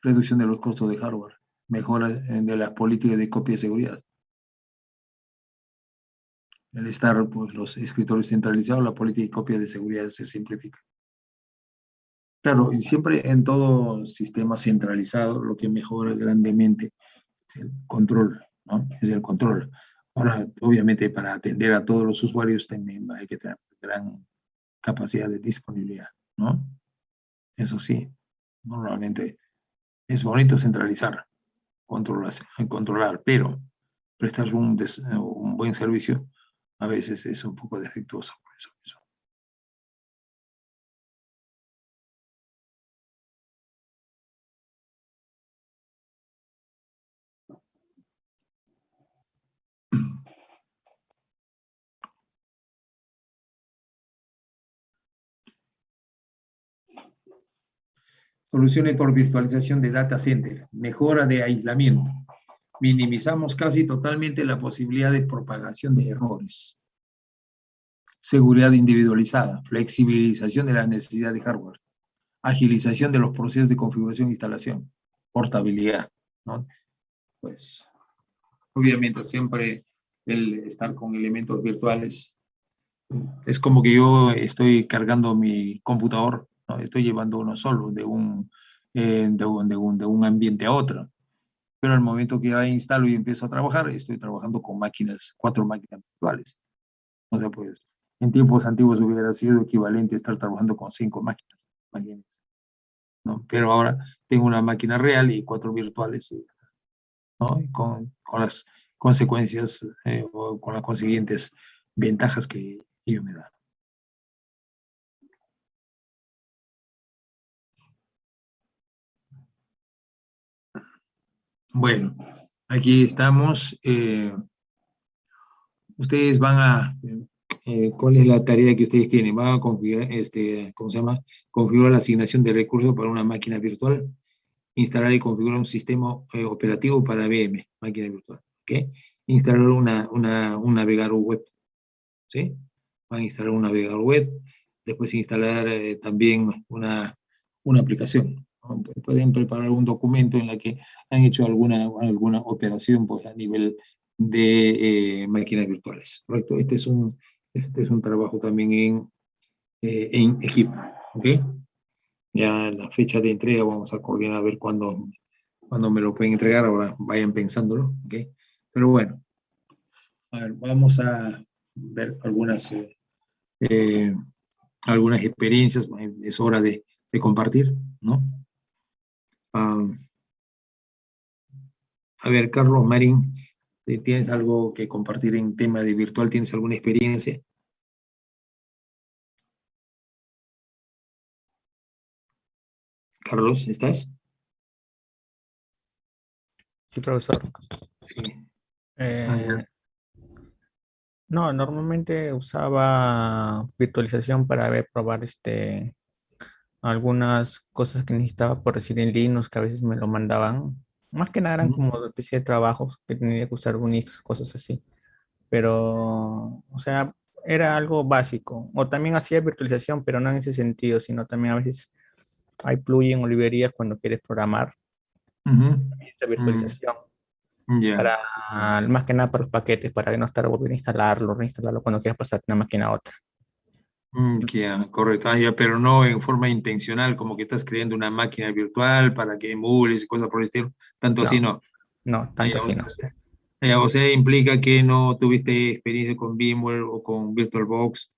reducción de los costos de hardware, mejora de las políticas de copia de seguridad. Al estar pues, los escritorios centralizados, la política de copia de seguridad se simplifica. Claro, y siempre en todo sistema centralizado lo que mejora grandemente es el control, ¿no? Es el control. Ahora, obviamente, para atender a todos los usuarios también hay que tener gran capacidad de disponibilidad, ¿no? Eso sí, normalmente es bonito centralizar, controlar, pero prestar un buen servicio a veces es un poco defectuoso por eso mismo. Soluciones por virtualización de data center, mejora de aislamiento. Minimizamos casi totalmente la posibilidad de propagación de errores. Seguridad individualizada, flexibilización de la necesidad de hardware, agilización de los procesos de configuración e instalación, portabilidad, ¿no? Pues, obviamente siempre el estar con elementos virtuales es como que yo estoy cargando mi computador, ¿no? Estoy llevando uno solo de un ambiente a otro. Pero al momento que ya instalo y empiezo a trabajar, estoy trabajando con máquinas, 4 máquinas virtuales. O sea, pues en tiempos antiguos hubiera sido equivalente a estar trabajando con 5 máquinas, imagínense, ¿no? Pero ahora tengo una máquina real y 4 virtuales, ¿no? Y con las consecuencias o con las consiguientes ventajas que ello me da. Bueno, aquí estamos. Ustedes van a, ¿cuál es la tarea que ustedes tienen? Van a configurar, ¿cómo se llama? Configurar la asignación de recursos para una máquina virtual, instalar y configurar un sistema operativo para VM, máquina virtual, ¿ok? Instalar un navegador web, ¿sí? Van a instalar un navegador web, después instalar también una aplicación. Pueden preparar un documento en la que han hecho alguna operación pues, a nivel de máquinas virtuales, ¿correcto? Este es un trabajo también en equipo, ¿ok? Ya la fecha de entrega vamos a coordinar a ver cuándo me lo pueden entregar, ahora vayan pensándolo, ¿ok? Pero bueno, a ver, vamos a ver eh, algunas experiencias, es hora de compartir, ¿no? Ah, a ver, Carlos Marín, ¿tienes algo que compartir en tema de virtual? ¿Tienes alguna experiencia? Carlos, ¿estás? Sí, profesor. Sí. Ah, Eh, ya. no, normalmente usaba virtualización para probar algunas cosas que necesitaba por decir en Linux, que a veces me lo mandaban. Más que nada eran Ujú. como especie de trabajos que tenía que usar Unix, cosas así. Pero, o sea, era algo básico. O también hacía virtualización, pero no en ese sentido, sino también a veces hay plugin o librerías cuando quieres programar Ujú. esta Mm, virtualización. ya. Más que nada para los paquetes, para no estar volviendo a instalarlo, reinstalarlo cuando quieras pasar de una máquina a otra. Ya, correcto. Ya, pero no en forma intencional, como que estás creando una máquina virtual para que emules y cosas por el estilo. Tanto así No, no. no, Ah, tanto ya, así no. o sea, implica que no tuviste experiencia con VMware o con VirtualBox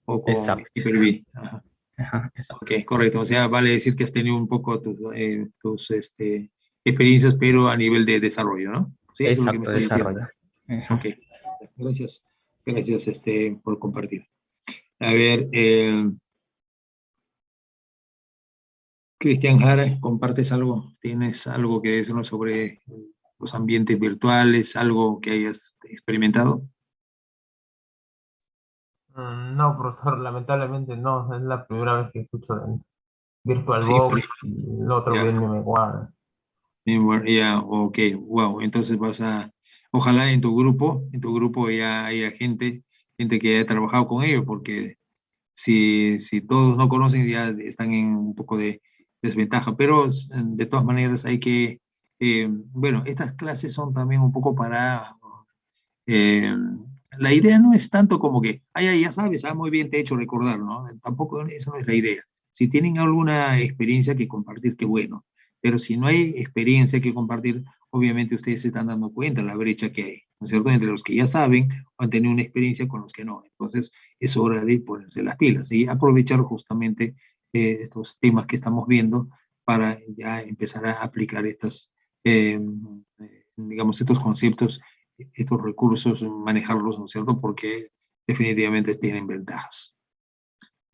o con Exacto. Hyper-V. Ajá. Ajá, exacto. Ok, correcto. O sea, vale decir que has tenido un poco tus experiencias, pero a nivel de desarrollo, ¿no? Sí, eso es lo que me Exacto, está diciendo. desarrollo. Ok, Ajá. gracias. Gracias por compartir. A ver, Cristian Jara, ¿compartes algo? ¿Tienes algo que decirnos sobre los ambientes virtuales, algo que hayas experimentado? No, profesor, lamentablemente no. Es la primera vez que escucho de Sí, VirtualBox y el otro ya, VMware. ya, ok, wow. Entonces ojalá en tu grupo ya haya gente que haya trabajado con ello, porque si todos no conocen ya están en un poco de desventaja, pero de todas maneras bueno, estas clases son también un poco eh, la idea no es tanto como que, ya sabes, muy bien te he hecho recordar, ¿no? Tampoco eso no es la idea. Si tienen alguna experiencia que compartir, qué bueno. Pero si no hay experiencia que compartir, obviamente ustedes se están dando cuenta de la brecha que hay, ¿no es cierto? Entre los que ya saben o han tenido una experiencia con los que no. Entonces, es hora de ponerse las pilas y aprovechar justamente estos temas que estamos viendo para ya empezar a aplicar digamos, estos conceptos, estos recursos, manejarlos, ¿no es cierto? Porque definitivamente tienen ventajas.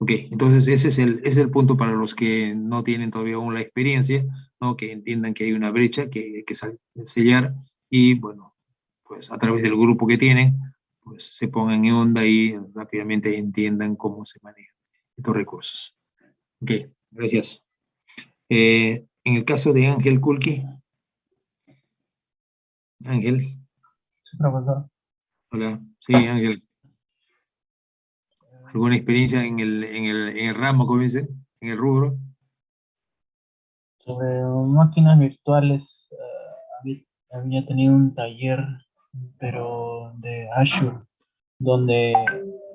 Ok, entonces ese es el punto para los que no tienen todavía aún la experiencia, ¿no? Que entiendan que hay una brecha que hay que sellar y, bueno, pues a través del grupo que tienen, pues se pongan en onda y rápidamente entiendan cómo se manejan estos recursos. Ok, gracias. En el caso de Ángel Kulki, Ángel, Sí, profesor. hola, sí, Ángel. ¿Alguna experiencia en el ramo, como dicen, en el rubro? Sobre máquinas virtuales, había tenido un taller, pero de Azure, donde,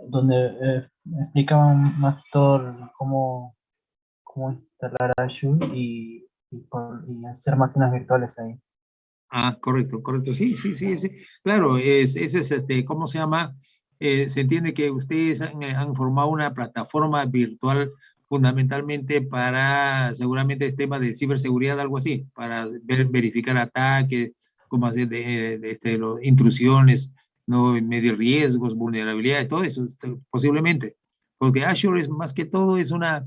donde explicaban más que todo cómo instalar Azure y hacer máquinas virtuales ahí. Ah, correcto, correcto. Sí, sí, sí, sí. Claro, ese es ¿cómo se llama? Se entiende que ustedes han formado una plataforma virtual fundamentalmente para, seguramente, es tema de ciberseguridad, algo así, para verificar ataques, cómo hacer intrusiones, no medir riesgos, vulnerabilidades, todo eso, posiblemente. Porque Azure es más que todo es una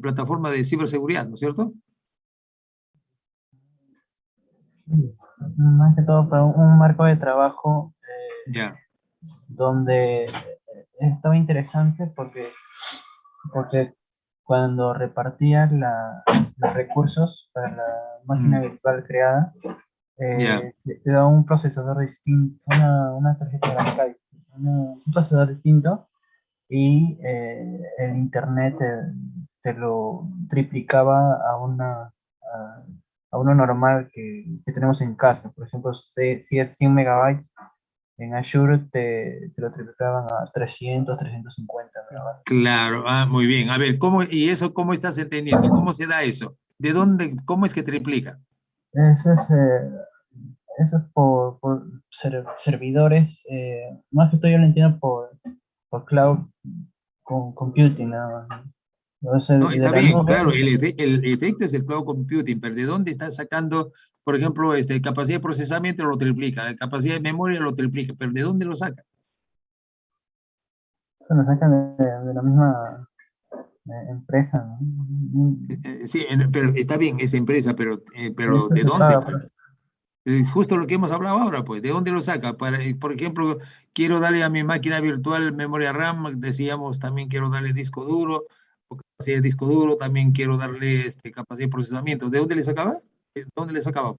plataforma de ciberseguridad, ¿no es cierto? Más que todo fue un marco de trabajo Ya, donde estaba interesante porque cuando repartías los recursos para la máquina mm, virtual creada, ya. te da un procesador distinto, una tarjeta gráfica distinta, un procesador distinto y el internet te lo triplicaba a uno normal que tenemos en casa. Por ejemplo, si es 100 megabytes, en Azure te lo triplicaban a 350 megabytes. Claro, muy bien. A ver, y eso cómo estás entendiendo? ¿Cómo se da eso? ¿De dónde, cómo es que triplica? Eso es, eh, eso es por servidores, más que todo yo lo entiendo por cloud computing, nada más, ¿no? O sea, No, de está la bien, nube. claro, el efecto es el cloud computing, pero ¿de dónde estás sacando, por ejemplo, capacidad de procesamiento lo triplica, la capacidad de memoria lo triplica, pero ¿de dónde lo saca? Se lo sacan de la misma empresa, ¿no? Sí, pero está bien, esa empresa, pero Eso ¿de se dónde, paga, pues? pero Es justo lo que hemos hablado ahora, pues, ¿de dónde lo saca? Por ejemplo, quiero darle a mi máquina virtual memoria RAM, decíamos, también quiero darle disco duro, o capacidad de disco duro, también quiero darle capacidad de procesamiento. ¿De dónde le sacaba? ¿De dónde le sacaba?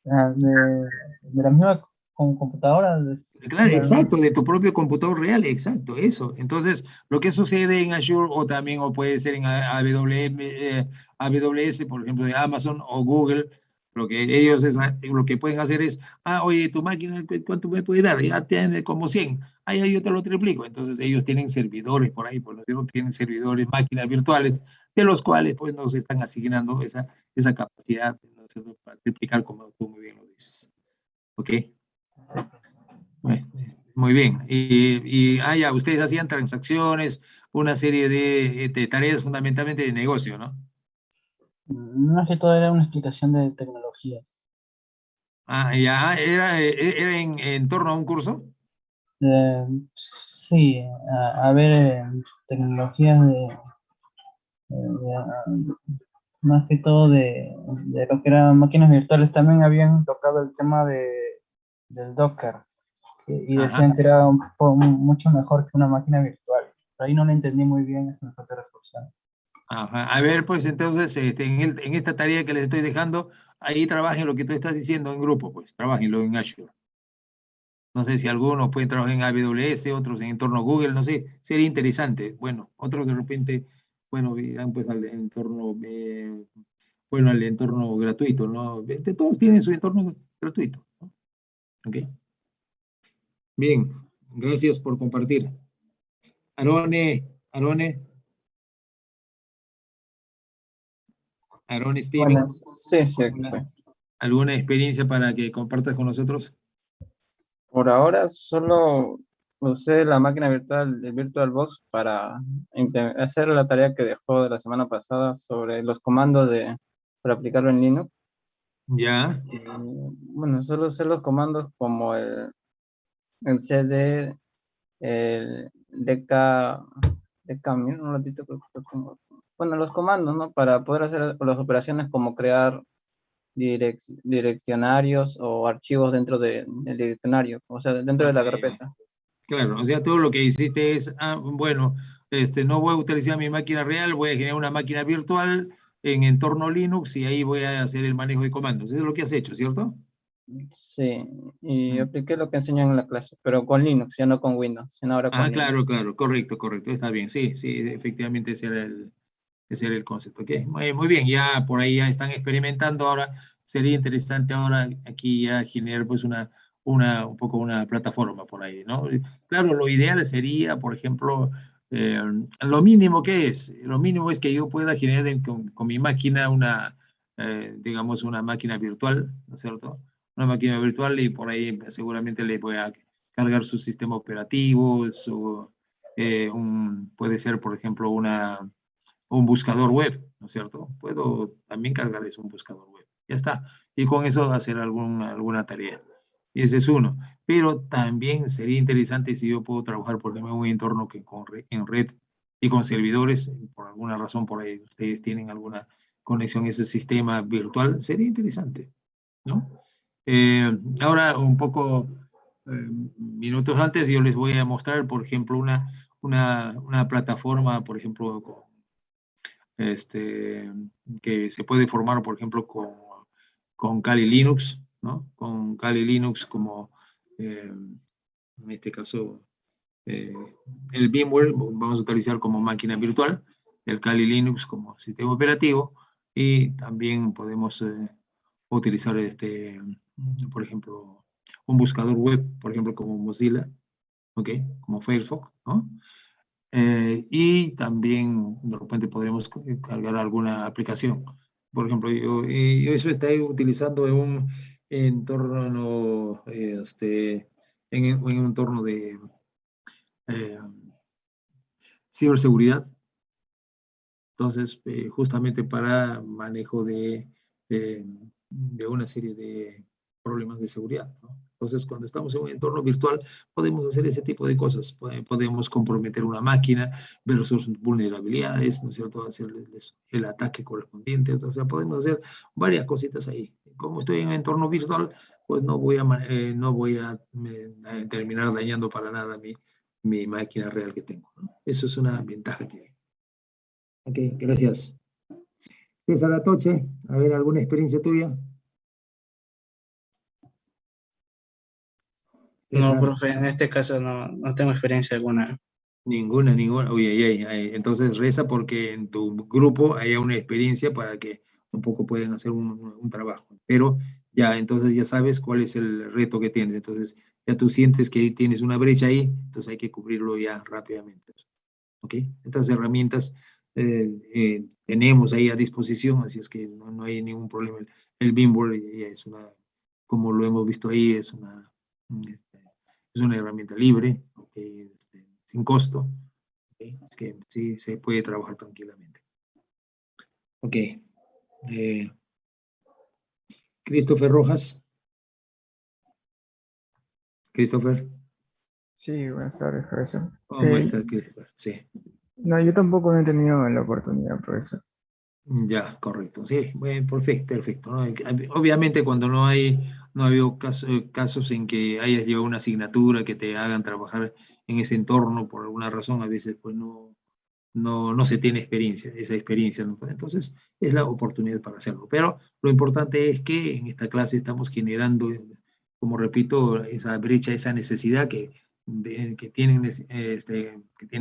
de la misma computadora, Claro, decía, ¿no? exacto, de tu propio computador real, exacto, eso. Entonces, lo que sucede en Azure o puede ser en AWS, por ejemplo, de Amazon o Google, Lo que ellos lo que pueden hacer es, oye, tu máquina, ¿cuánto me puede dar? Ya tiene como 100. Ya yo te lo triplico. Entonces ellos tienen servidores por ahí, por lo tanto tienen servidores, máquinas virtuales, de los cuales pues nos están asignando esa capacidad, ¿no es cierto?, para triplicar, como tú muy bien lo dices. ¿Ok? Bueno, muy bien. Ya, ustedes hacían transacciones, una serie de tareas fundamentalmente de negocio, ¿no? Más que todo era una explicación de tecnología. Ya, ¿era en torno a un curso? Sí, a ver, tecnologías de- más que todo de lo que eran máquinas virtuales. También habían tocado el tema del Docker y Ajá. decían que era mucho mejor que una máquina virtual. Pero ahí no lo entendí muy bien, eso me falta reforzar. Ajá. A ver, pues entonces, en esta tarea que les estoy dejando, ahí trabajen lo que tú estás diciendo en grupo, pues, trabajenlo en Azure. No sé si algunos pueden trabajar en AWS, otros en entorno Google, no sé, sería interesante. Bueno, otros de repente, bueno, irán pues al entorno, bueno, al entorno gratuito, ¿no? Todos tienen su entorno gratuito, ¿no? ¿Ok? Bien, gracias por compartir. Arone, Arone Bueno, Steven, sí, sí, aquí estoy. ¿alguna experiencia para que compartas con nosotros? Por ahora solo usé la máquina virtual, el VirtualBox, para hacer la tarea que dejó de la semana pasada sobre los comandos para aplicarlo en Linux. Ya, Y, bueno, solo usé los comandos como el cd, el dk, un ratito creo que lo tengo. Bueno, los comandos, ¿no? Para poder hacer las operaciones como crear direccionarios o archivos dentro del direccionario, o sea, dentro de ok. la carpeta. Claro, o sea, todo lo que hiciste es, bueno, no voy a utilizar mi máquina real, voy a generar una máquina virtual en entorno Linux y ahí voy a hacer el manejo de comandos. Eso es lo que has hecho, ¿cierto? Sí, y Mm. apliqué lo que enseñan en la clase, pero con Linux, ya no con Windows, sino ahora con Linux. Claro, claro, correcto, correcto, está bien, sí, sí, efectivamente ese era el concepto. Ok, muy bien, ya por ahí ya están experimentando ahora. Sería interesante ahora aquí ya generar pues un poco una plataforma por ahí, ¿no? Claro, lo ideal sería, por ejemplo, lo mínimo es que yo pueda generar con mi máquina digamos, una máquina virtual, ¿no es cierto? Una máquina virtual y por ahí seguramente le voy a cargar su sistema operativo, puede ser, por ejemplo, un buscador web, ¿no es cierto? Puedo también cargarles un buscador web. Ya está. Y con eso hacer alguna tarea. Y ese es uno. Pero también sería interesante si yo puedo trabajar, por ejemplo, en un entorno que en red y con servidores, por alguna razón por ahí ustedes tienen alguna conexión a ese sistema virtual, sería interesante, ¿no? Ahora, un poco minutos antes, yo les voy a mostrar, por ejemplo, una plataforma, por ejemplo, este, que se puede formar, por ejemplo, con Kali Linux, ¿no? Con Kali Linux como, en este caso, eh, el VMware, vamos a utilizar como máquina virtual, el Kali Linux como sistema operativo, y también podemos utilizar, por ejemplo, un buscador web, por ejemplo, como Mozilla, ¿ok? Como Firefox, ¿no? Y también de repente podremos cargar alguna aplicación. Por ejemplo, yo eso estoy utilizando en un entorno, en un entorno de eh, ciberseguridad. Entonces, justamente para manejo de una serie de problemas de seguridad, ¿no? Entonces, cuando estamos en un entorno virtual, podemos hacer ese tipo de cosas. Podemos comprometer una máquina, ver sus vulnerabilidades, ¿no es cierto? Hacerles el ataque correspondiente. O sea, podemos hacer varias cositas ahí. Como estoy en un entorno virtual, pues no voy a terminar dañando para nada mi máquina real que tengo, ¿no? Eso es una ventaja que hay. Ok, gracias. César Atoche, a ver, ¿alguna experiencia tuya? No, César, profe, en este caso no tengo experiencia alguna. ninguna. Uy, ay, ay, ay. Entonces reza porque en tu grupo haya una experiencia para que tampoco pueden hacer un trabajo. Pero ya, entonces ya sabes cuál es el reto que tienes. Entonces ya tú sientes que tienes una brecha ahí, entonces hay que cubrirlo ya rápidamente. ¿Ok? Estas herramientas tenemos ahí a disposición, así es que no hay ningún problema. El Beamboard es una, como lo hemos visto ahí, es una herramienta libre, ¿okay? Sin costo, ¿okay? Es que sí se puede trabajar tranquilamente. Ok. Christopher Rojas. Christopher, Sí, buenas tardes, profesor. ¿cómo estás, Christopher? Sí. No, yo tampoco no he tenido la oportunidad, profesor. Ya, correcto. Sí, bueno, perfecto, perfecto, ¿no? Obviamente cuando no ha habido casos en que hayas llevado una asignatura que te hagan trabajar en ese entorno por alguna razón, a veces pues no se tiene esa experiencia, ¿no? Entonces es la oportunidad para hacerlo. Pero lo importante es que en esta clase estamos generando, como repito, esa brecha, esa necesidad que tienen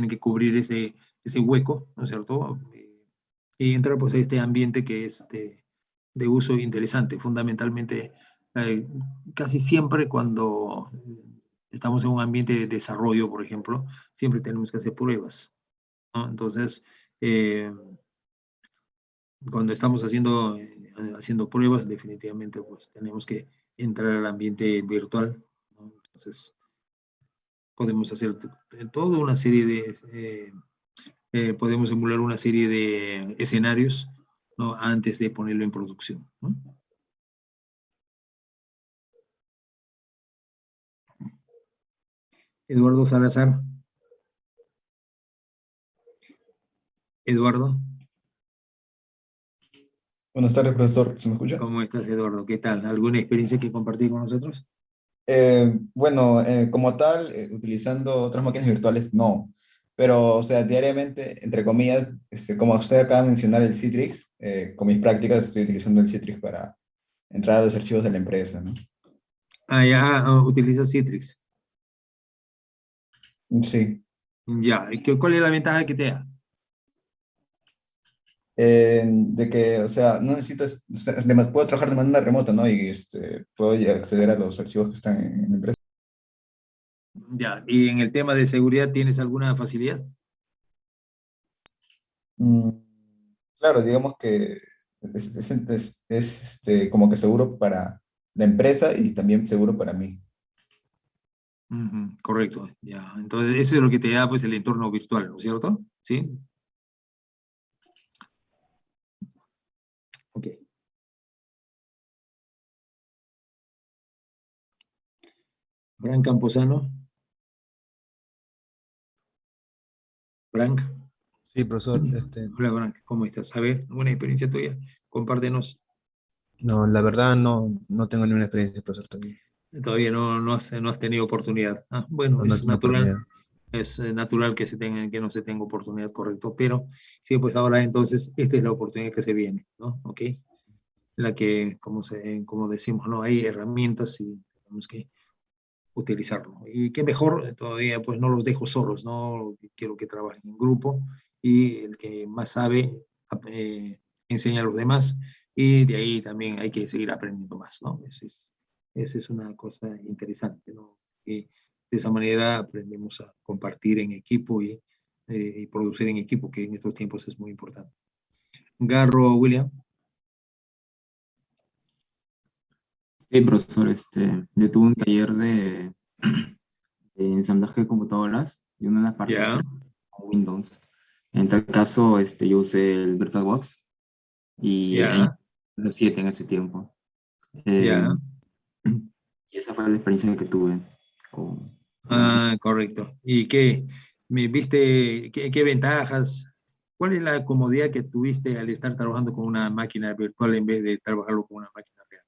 que cubrir ese hueco, ¿no es cierto? Y entra pues a este ambiente que es de uso interesante, fundamentalmente eh, casi siempre cuando estamos en un ambiente de desarrollo, por ejemplo, siempre tenemos que hacer pruebas, ¿no? Entonces, cuando estamos haciendo pruebas, definitivamente pues tenemos que entrar al ambiente virtual, ¿no? Entonces, podemos hacer toda una serie podemos emular una serie de escenarios, ¿no? Antes de ponerlo en producción, ¿no? Eduardo Salazar. Eduardo, Buenas tardes, profesor. ¿Se me escucha? ¿cómo estás, Eduardo? ¿Qué tal? ¿Alguna experiencia que compartir con nosotros? Bueno, como tal, utilizando otras máquinas virtuales, no. Pero, o sea, diariamente, entre comillas, como usted acaba de mencionar el Citrix, con mis prácticas estoy utilizando el Citrix para entrar a los archivos de la empresa, ¿no? Ya utilizas Citrix. Sí. Ya, ¿cuál es la ventaja que te da? De que, o sea, no necesito, puedo trabajar de manera remota, ¿no? Y puedo acceder a los archivos que están en la empresa. Ya, ¿y en el tema de seguridad tienes alguna facilidad? Mm, claro, digamos que como que seguro para la empresa y también seguro para mí. Ujú, correcto, ya. Entonces, eso es lo que te da pues el entorno virtual, ¿no es cierto? Sí. Ok. Fran Camposano. Frank. Sí, profesor, Hola, Frank, ¿cómo estás? A ver, una experiencia tuya, compártenos. no, la verdad no tengo ninguna experiencia, profesor, todavía. Todavía no has tenido oportunidad. Ah, bueno, No he tenido oportunidad. es natural que no se tenga oportunidad, correcto, pero sí, pues ahora entonces esta es la oportunidad que se viene, ¿no? ¿Ok? La que, como decimos, ¿no? Hay herramientas y tenemos que utilizarlo. Y qué mejor, todavía pues no los dejo solos, ¿no? Quiero que trabajen en grupo y el que más sabe enseña a los demás y de ahí también hay que seguir aprendiendo más, ¿no? Esa es una cosa interesante, ¿no? Y de esa manera aprendemos a compartir en equipo y producir en equipo, que en estos tiempos es muy importante. Garro, William. Sí, profesor, yo tuve un taller de ensamblaje de computadoras y una de las partes Ya, era Windows. En tal caso, yo usé el VirtualBox y ya, los 7 en ese tiempo. Eh, ya. y esa fue la experiencia que tuve con la máquina. Ah, correcto. ¿Y me viste, qué ventajas? ¿Cuál es la comodidad que tuviste al estar trabajando con una máquina virtual en vez de trabajarlo con una máquina real?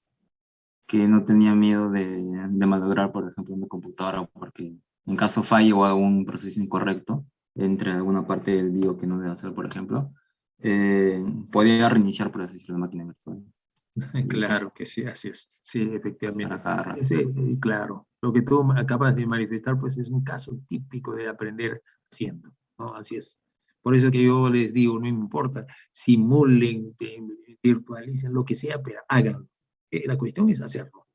Que no tenía miedo de malograr, por ejemplo, mi computadora, porque en caso falle o haga un proceso incorrecto entre alguna parte del BIOS que no debe hacer, por ejemplo, podía reiniciar, por así decirlo, la máquina virtual y Claro que sí, así es. Sí, para efectivamente. cada rato. Sí, claro. Lo que tú acabas de manifestar, pues es un caso típico de aprender haciendo, ¿no? Así es. Por eso que yo les digo, no importa, simulen, virtualicen, lo que sea, pero háganlo. La cuestión es hacerlo.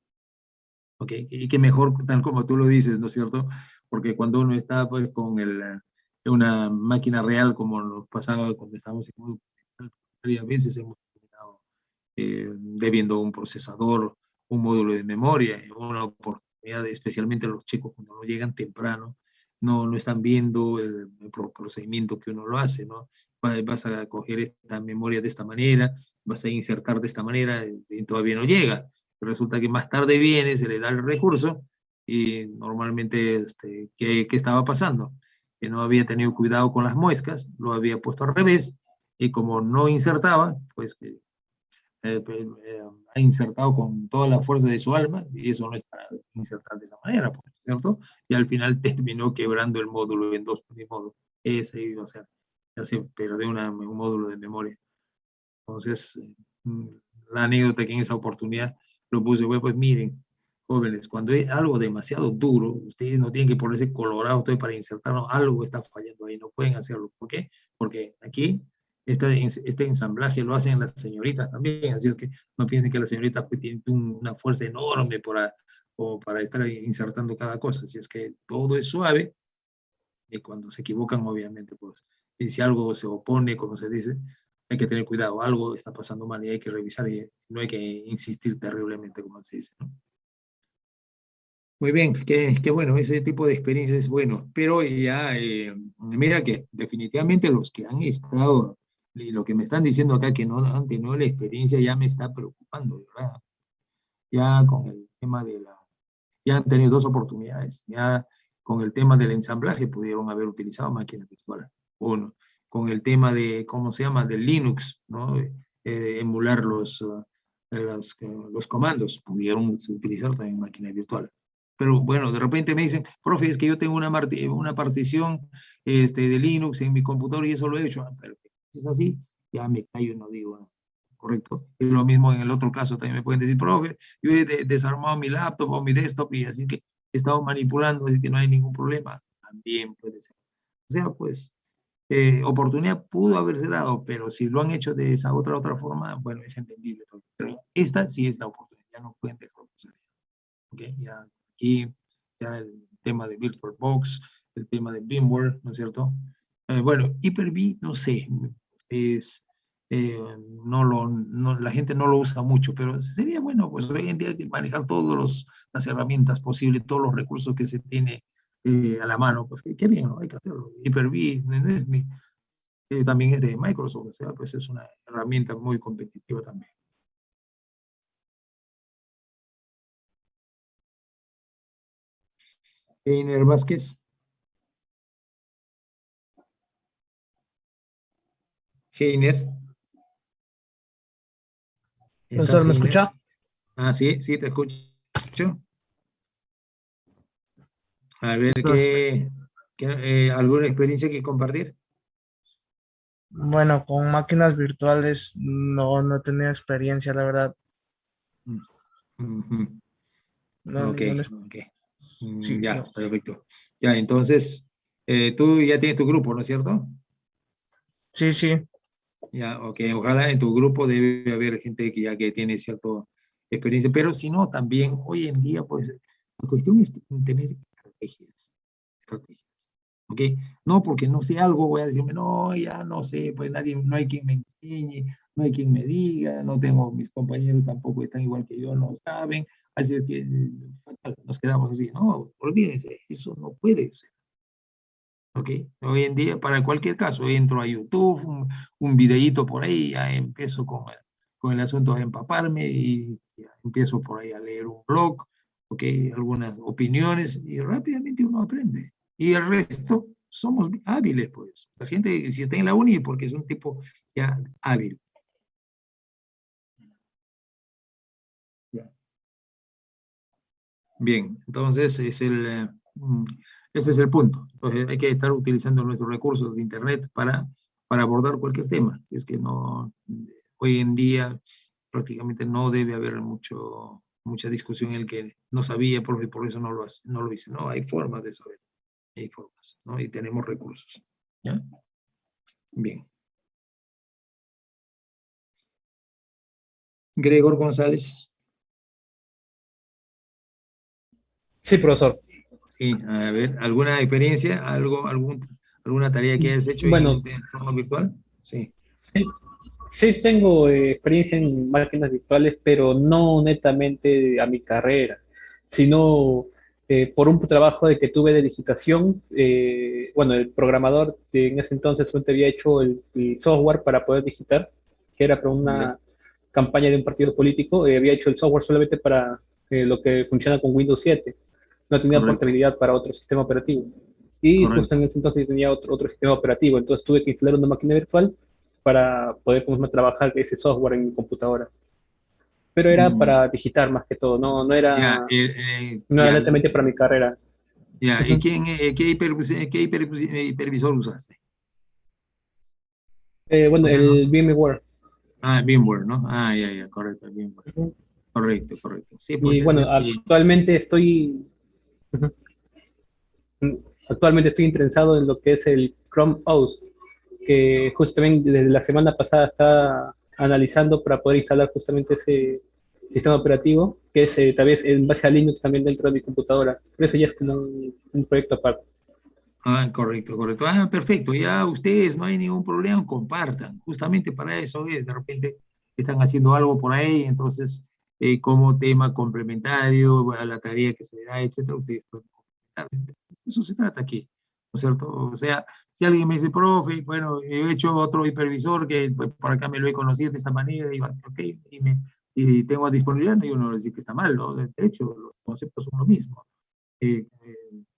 ¿Ok? Y que mejor, tal como tú lo dices, ¿no es cierto? Porque cuando uno está pues con una máquina real, como nos pasaba cuando estábamos en un, a veces hemos terminado debiendo un procesador, un módulo de memoria, una oportunidad, especialmente los chicos cuando no llegan temprano, no están viendo el procedimiento que uno lo hace, ¿no? Vas a coger esta memoria de esta manera, vas a insertar de esta manera, y todavía no llega. Resulta que más tarde viene, se le da el recurso, y normalmente, ¿qué estaba pasando? Que no había tenido cuidado con las muescas, lo había puesto al revés, y como no insertaba, pues ha insertado con toda la fuerza de su alma, y eso no es para insertar de esa manera, pues, ¿cierto? Y al final terminó quebrando el módulo en dos, de modo. Ese iba a ser, ya se perdió un módulo de memoria. Entonces, la anécdota que en esa oportunidad lo puse fue, pues miren, jóvenes, cuando es algo demasiado duro, ustedes no tienen que ponerse colorados para insertarlo, algo está fallando ahí, no pueden hacerlo. ¿Por qué? Porque aquí este ensamblaje lo hacen las señoritas también, así es que no piensen que las señoritas pues, tienen una fuerza enorme para estar insertando cada cosa, así es que todo es suave, y cuando se equivocan, obviamente, pues, y si algo se opone, como se dice, hay que tener cuidado, algo está pasando mal y hay que revisar y no hay que insistir terriblemente, como se dice, ¿no? Muy bien, qué bueno, ese tipo de experiencia es bueno, pero ya, mira que definitivamente los que han estado, y lo que me están diciendo acá que no han tenido la experiencia ya me está preocupando, ¿verdad? Ya con el tema ya han tenido dos oportunidades, ya con el tema del ensamblaje pudieron haber utilizado máquinas virtuales, uno, con el tema de, ¿cómo se llama?, del Linux, ¿no? Emular los comandos, pudieron utilizar también máquinas virtuales. Pero bueno, de repente me dicen, profe, es que yo tengo una partición de Linux en mi computador y eso lo he hecho. Pero es así, ya me callo y no digo nada. ¿Correcto? Y lo mismo en el otro caso también me pueden decir, profe, yo he desarmado mi laptop o mi desktop y así que he estado manipulando, así que no hay ningún problema. También puede ser. O sea, pues, oportunidad pudo haberse dado, pero si lo han hecho de esa otra forma, bueno, es entendible. Pero esta sí es la oportunidad, ya no pueden dejarlo pasar. ¿Ok? Ya aquí, ya el tema de VirtualBox, el tema de VMware, ¿no es cierto? Bueno, Hyper-V, no sé, es, la gente no lo usa mucho, pero sería bueno, pues hoy en día hay que manejar todas las herramientas posibles, todos los recursos que se tiene a la mano, pues qué bien, ¿no? Hay que hacerlo. Hyper-V no es también es de Microsoft, o sea, pues es una herramienta muy competitiva también. Einer Vázquez. Heiner. Profesor, ¿me Heiner? escucha? Ah, sí, te escucho. A ver, Profesor, ¿alguna experiencia que compartir? bueno, con máquinas virtuales no he tenido experiencia, la verdad. Ujú. No, Ok, no ok. sí, Ya, no. perfecto. Ya, entonces, tú ya tienes tu grupo, ¿no es cierto? Sí, sí. Ya, ok. Ojalá en tu grupo debe haber gente que ya que tiene cierta experiencia, pero si no, también hoy en día, pues, la cuestión es tener estrategias. ¿Ok? No porque no sé algo, voy a decirme, no, ya no sé, pues nadie, no hay quien me enseñe, no hay quien me diga, no tengo, mis compañeros tampoco están igual que yo, no saben, así es que nos quedamos así, no, olvídense, eso no puede ser. ¿Ok? Hoy en día, para cualquier caso, entro a YouTube, un videíto por ahí, ya empiezo con el asunto de empaparme y ya empiezo por ahí a leer un blog, ¿ok? Algunas opiniones y rápidamente uno aprende. Y el resto somos hábiles, pues. La gente, si está en la uni, porque es un tipo ya hábil. Ya. Bien, entonces ese es el punto. Entonces hay que estar utilizando nuestros recursos de Internet para abordar cualquier tema. Es que no, hoy en día prácticamente no debe haber mucha discusión en el que no sabía, por eso no lo hice. No, hay formas de saber, hay formas, ¿no? Y tenemos recursos. ¿Ya? Bien. Gregor González. Sí, profesor. Sí, a ver, ¿alguna experiencia, alguna tarea que hayas hecho Bueno, en entorno virtual? Sí. sí, sí tengo experiencia en máquinas virtuales, pero no netamente a mi carrera, sino por un trabajo de que tuve de digitación. Bueno, el programador en ese entonces solamente había hecho el software para poder digitar, que era para Ya, una campaña de un partido político. Había hecho el software solamente para lo que funciona con Windows 7. No tenía correcto, portabilidad para otro sistema operativo. Y justo correcto. en ese entonces tenía otro sistema operativo, entonces tuve que instalar una máquina virtual para poder trabajar ese software en mi computadora. Pero era Mm, para digitar más que todo, ya, no era ya, netamente para mi carrera. ya. ¿Y Ujú. qué hipervisor usaste? Bueno, O sea, no, el VMware. VMware, ¿no? Ya, ya, correcto, VMware. Ujú. Correcto, correcto. Sí, pues Y es bueno, el que... ujú, actualmente estoy interesado en lo que es el Chrome OS, que justamente desde la semana pasada está analizando para poder instalar justamente ese sistema operativo, que es tal vez en base a Linux también dentro de mi computadora. Pero eso ya es como un proyecto aparte. Correcto, correcto. Perfecto. Ya ustedes no hay ningún problema, compartan. Justamente para eso es, de repente están haciendo algo por ahí, entonces, como tema complementario a la tarea que se le da, etcétera, ustedes pueden complementar. Eso se trata aquí, ¿no es cierto? O sea, si alguien me dice, profe, bueno, yo he hecho otro hipervisor que pues, por acá me lo he conocido de esta manera, y, ok, y tengo disponibilidad, no, yo no les digo que está mal, ¿no? De hecho, los conceptos son lo mismo.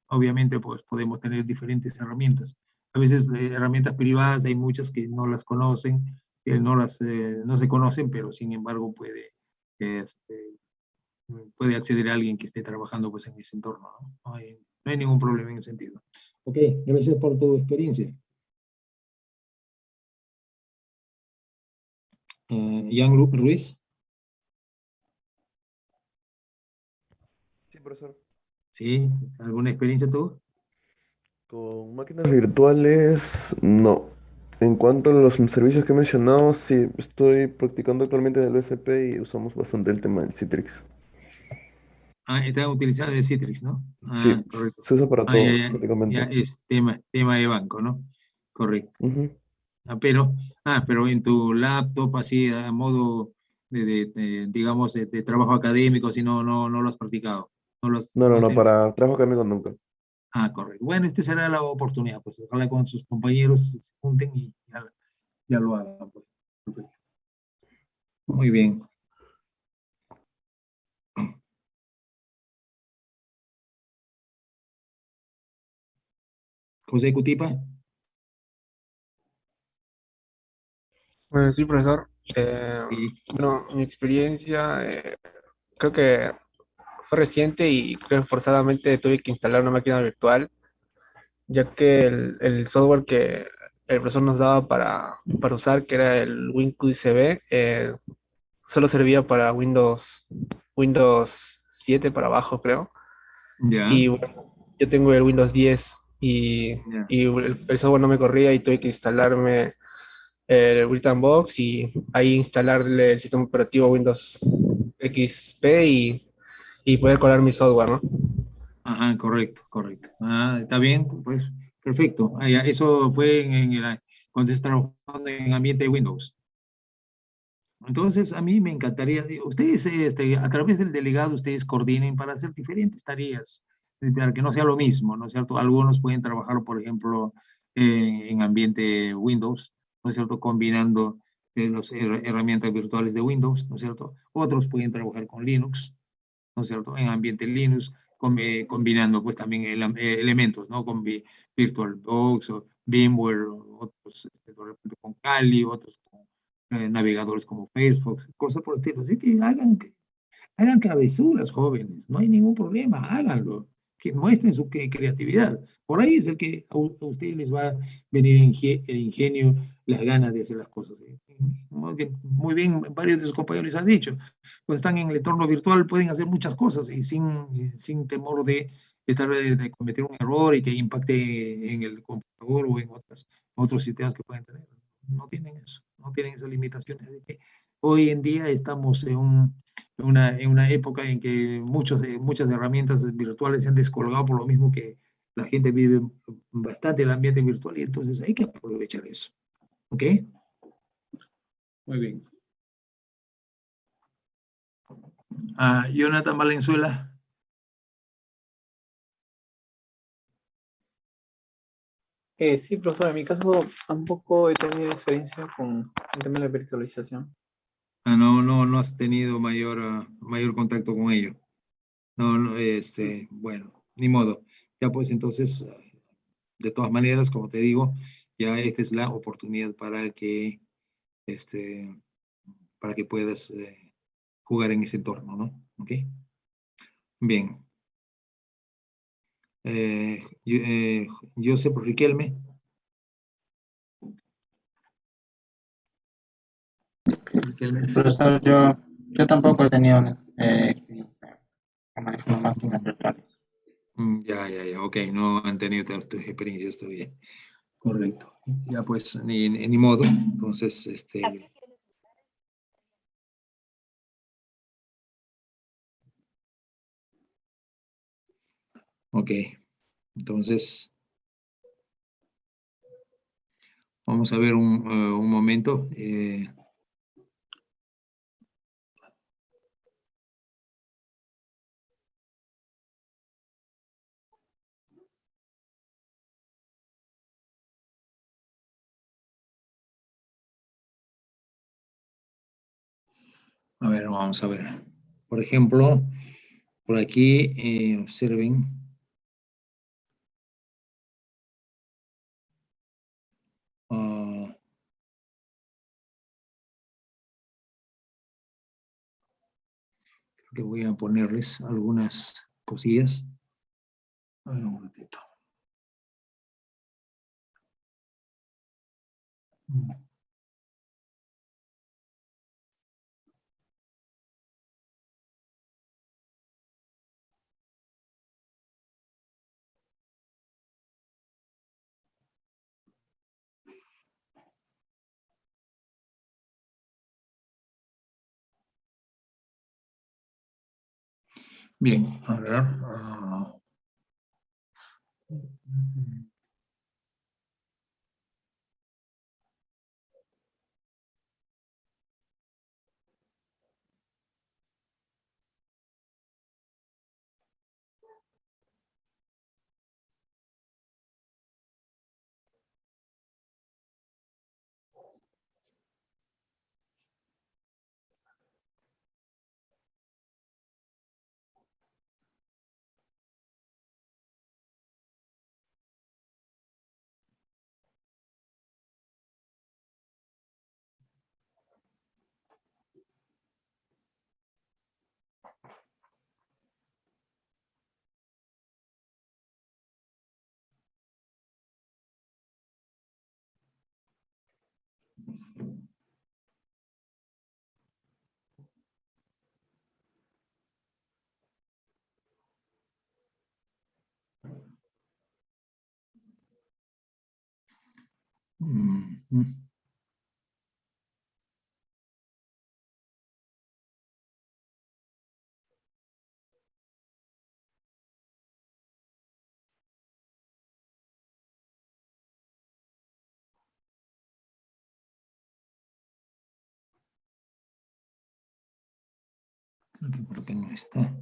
Obviamente pues podemos tener diferentes herramientas. A veces herramientas privadas hay muchas que no las conocen, que no se conocen, pero sin embargo este, puede acceder a alguien que esté trabajando pues en ese entorno, ¿no? No hay ningún problema en ese sentido. Ok, gracias por tu experiencia. Jan Ruiz, Sí, profesor. ¿sí? ¿Alguna experiencia tú? Con máquinas virtuales, no. En cuanto a los servicios que he mencionado, sí, estoy practicando actualmente en el BSP y usamos bastante el tema del Citrix. Están utilizando el Citrix, ¿no? Sí, Correcto. se usa para Ya, todo, ya, ya prácticamente. es tema de banco, ¿no? Correcto. Ujú. Pero en tu laptop, así, a modo digamos, de trabajo académico, así no lo has practicado. No, No no, has no, tenido. para trabajo académico nunca. Correcto. Bueno, esta será la oportunidad, pues, ojalá con sus compañeros se junten y ya lo hagan, pues. Perfecto. Muy bien. José Cutipa. Bueno, sí, profesor. Sí. Bueno, mi experiencia creo que fue reciente y creo que forzadamente tuve que instalar una máquina virtual, ya que el software que el profesor nos daba para usar, que era el WinQDCB, solo servía para Windows 7 para abajo, creo. Ya, Y bueno, yo tengo el Windows 10 ya. y el software no me corría y tuve que instalarme el VirtualBox y ahí instalarle el sistema operativo Windows XP y poder colar mi software, ¿no? Ajá, correcto, correcto. Está bien, pues, perfecto. Ya, eso fue cuando estás trabajando en ambiente de Windows. Entonces, a mí me encantaría, ustedes, a través del delegado, ustedes coordinen para hacer diferentes tareas, para que no sea lo mismo, ¿no es cierto? Algunos pueden trabajar, por ejemplo, en ambiente Windows, ¿no es cierto? Combinando las herramientas virtuales de Windows, ¿no es cierto? Otros pueden trabajar con Linux, ¿no es cierto? En ambiente Linux, combinando pues también elementos, ¿no? Con VirtualBox o VMware, o otros, de repente con Kali, otros con navegadores como Firefox, cosas por el estilo. Así que hagan travesuras, jóvenes, no hay ningún problema, háganlo, que muestren su creatividad. Por ahí es el que a ustedes les va a venir el ingenio, las ganas de hacer las cosas. Muy bien, varios de sus compañeros les han dicho, cuando están en el entorno virtual pueden hacer muchas cosas y sin temor de de cometer un error y que impacte en el computador o en otros sistemas que pueden tener. No tienen eso, no tienen esas limitaciones. Así que hoy en día estamos en una época en que muchas herramientas virtuales se han descolgado por lo mismo que la gente vive bastante el ambiente virtual y entonces hay que aprovechar eso. ¿Ok? Muy bien. Jonathan Valenzuela. Sí, profesor, en mi caso tampoco he tenido experiencia con el tema de la virtualización. No has tenido mayor contacto con ello. No, bueno, ni modo. Ya pues entonces, de todas maneras, como te digo, ya esta es la oportunidad para que puedas jugar en ese entorno, ¿no? ¿Ok? Bien. Joseph Riquelme. Riquelme. Profesor, yo tampoco he tenido experiencia manejando máquinas virtuales. Ya, ok, no han tenido tus experiencias todavía. Correcto. Ya pues, ni modo. Entonces, ok. Entonces, vamos a ver un momento. A ver, vamos a ver. Por ejemplo, por aquí, observen. Creo que voy a ponerles algunas cosillas. A ver, un ratito. Bien, a ver. ¿Por qué no está?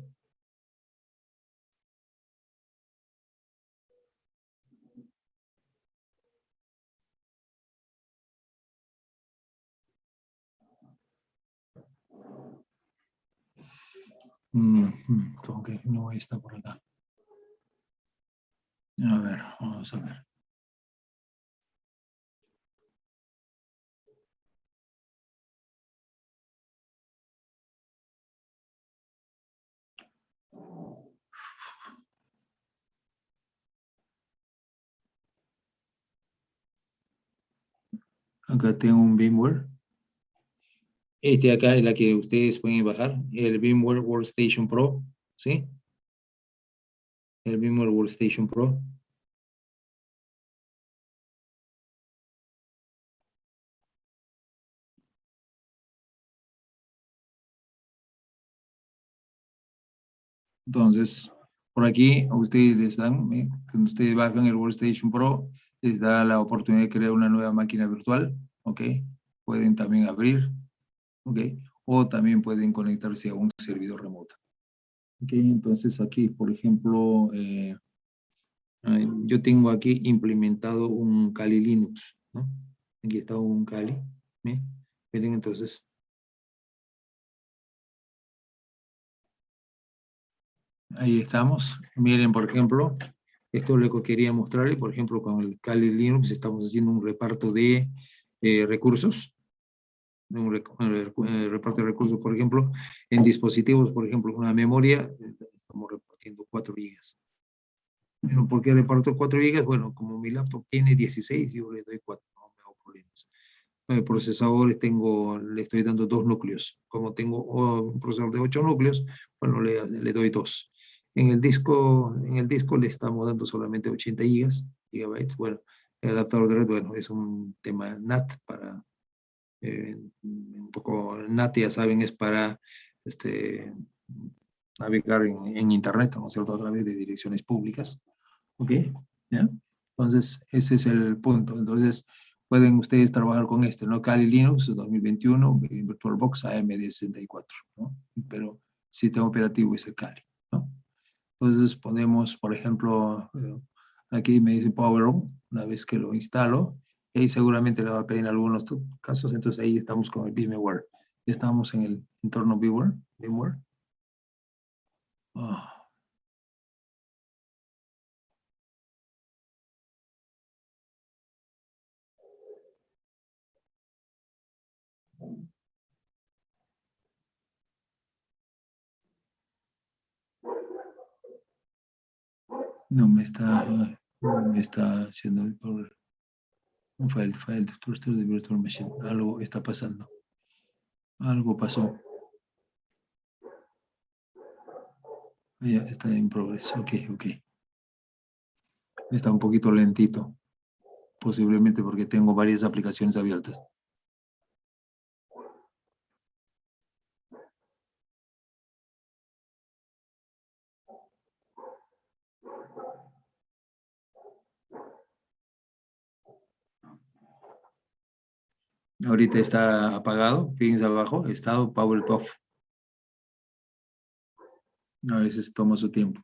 Como que no está por acá. A ver, vamos a ver. Acá tengo un VMware. Acá es la que ustedes pueden bajar, el VMware Workstation Pro, ¿sí? El VMware Workstation Pro. Entonces, por aquí a ustedes les dan, cuando ustedes bajan el Workstation Pro, les da la oportunidad de crear una nueva máquina virtual, ¿ok? Pueden también abrir, ¿ok? O también pueden conectarse a un servidor remoto. ¿Ok? Entonces aquí, por ejemplo, yo tengo aquí implementado un Kali Linux, ¿no? Aquí está un Kali, ¿eh? Miren, entonces, ahí estamos. Miren, por ejemplo, esto es lo que quería mostrarle, por ejemplo, con el Kali Linux estamos haciendo un reparto de recursos, reparto de recursos, por ejemplo, en dispositivos, por ejemplo, una memoria, estamos repartiendo 4 gigas. Bueno, ¿por qué reparto 4 gigas? Bueno, como mi laptop tiene 16, yo le doy 4, no me hago problemas. Procesadores le estoy dando 2 núcleos. Como tengo un procesador de 8 núcleos, bueno, le doy 2. En el disco le estamos dando solamente 80 gigabytes. Bueno, el adaptador de red, bueno, es un tema NAT para, un poco, NAT ya saben, es para navegar en Internet, ¿no es cierto?, a través de direcciones públicas. ¿Ok? ¿Ya? Entonces, ese es el punto. Entonces, pueden ustedes trabajar con este, ¿no? Kali Linux 2021, VirtualBox AMD64, ¿no? Pero el sistema operativo es el Kali, ¿no? Entonces, ponemos, por ejemplo, aquí me dice Power On, una vez que lo instalo, y ahí seguramente le va a pedir en algunos casos, entonces ahí estamos con el VMware. Estamos en el entorno VMware. Ah. No me está haciendo el power. Un file de cluster de virtual machine. Algo está pasando. Algo pasó. Ya está en progress. Ok. Está un poquito lentito. Posiblemente porque tengo varias aplicaciones abiertas. Ahorita está apagado. Fíjense abajo. Estado power off. A veces toma su tiempo.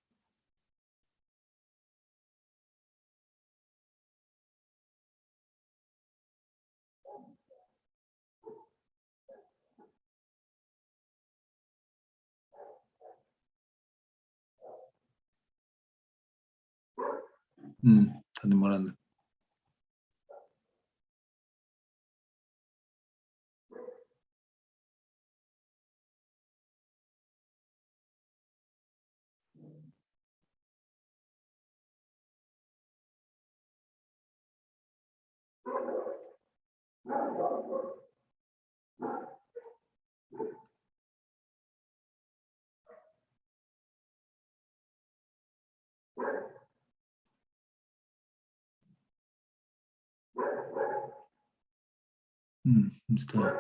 Está demorando.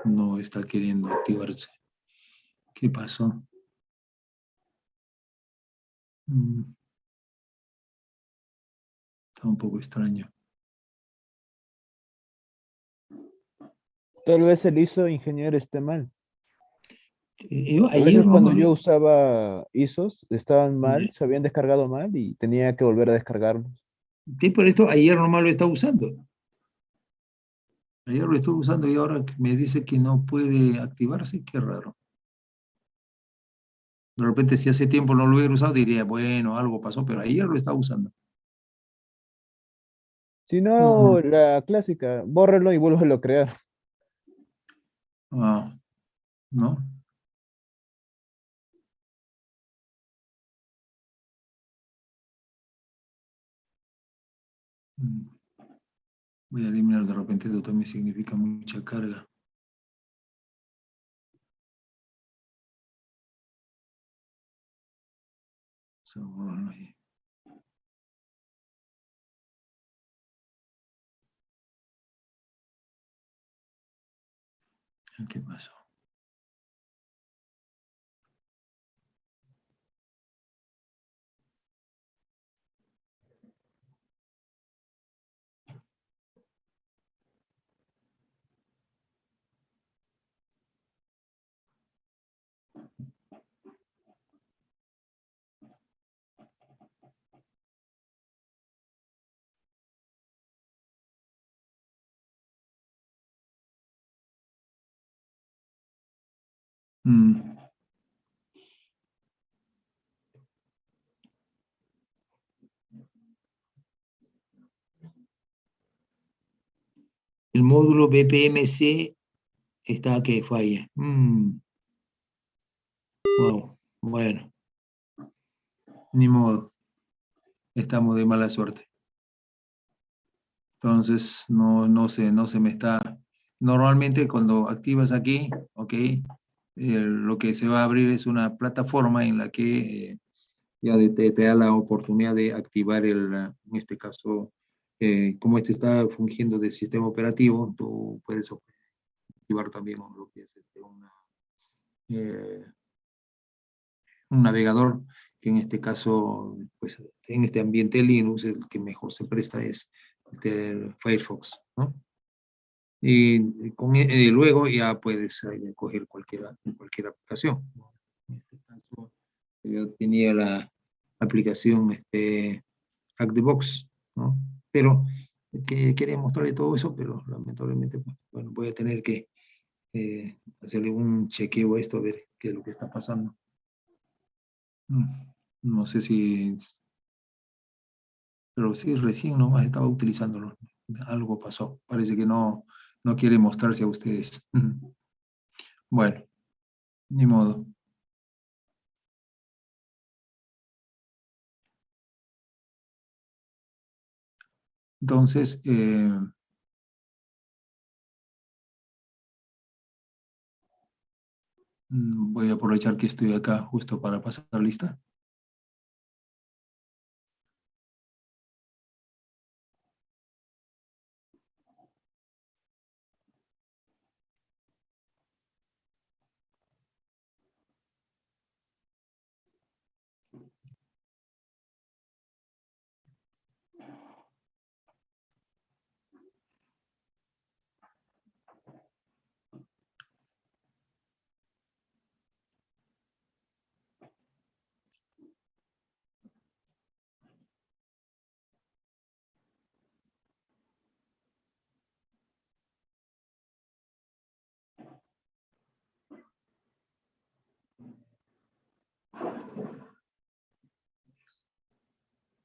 No está queriendo activarse. ¿Qué pasó? Está un poco extraño. Tal vez el ISO ingeniero esté mal. A Ayer veces cuando nomás. yo usaba ISOs, estaban mal, se habían descargado mal y tenía que volver a descargarlos. Sí, por esto ayer nomás lo está usando. Ayer lo estuve usando y ahora me dice que no puede activarse. Qué raro. De repente, si hace tiempo no lo hubiera usado, diría, bueno, algo pasó, pero ayer lo estaba usando. Si no, la clásica, bórralo y vuélvelo a crear. Ah, ¿no? Voy a eliminar de repente, esto también significa mucha carga. ¿Qué pasó? Mm. El módulo BPMC está que falla. Wow, bueno, ni modo. Estamos de mala suerte. Entonces, no se me está... Normalmente cuando activas aquí, ok, lo que se va a abrir es una plataforma en la que ya te da la oportunidad de activar en este caso, como este está fungiendo de sistema operativo, tú puedes activar también lo que es un navegador, que en este caso, pues en este ambiente Linux, el que mejor se presta es el Firefox, ¿no? Y luego ya puedes coger cualquier aplicación. En este caso, yo tenía la aplicación Hack the Box, ¿no? Pero quería mostrarle todo eso, pero lamentablemente, pues, bueno, voy a tener que hacerle un chequeo a esto, a ver qué es lo que está pasando. No sé si... Pero sí, recién nomás estaba utilizándolo. Algo pasó. Parece que no quiere mostrarse a ustedes. Bueno, ni modo. Entonces, voy a aprovechar que estoy acá justo para pasar la lista.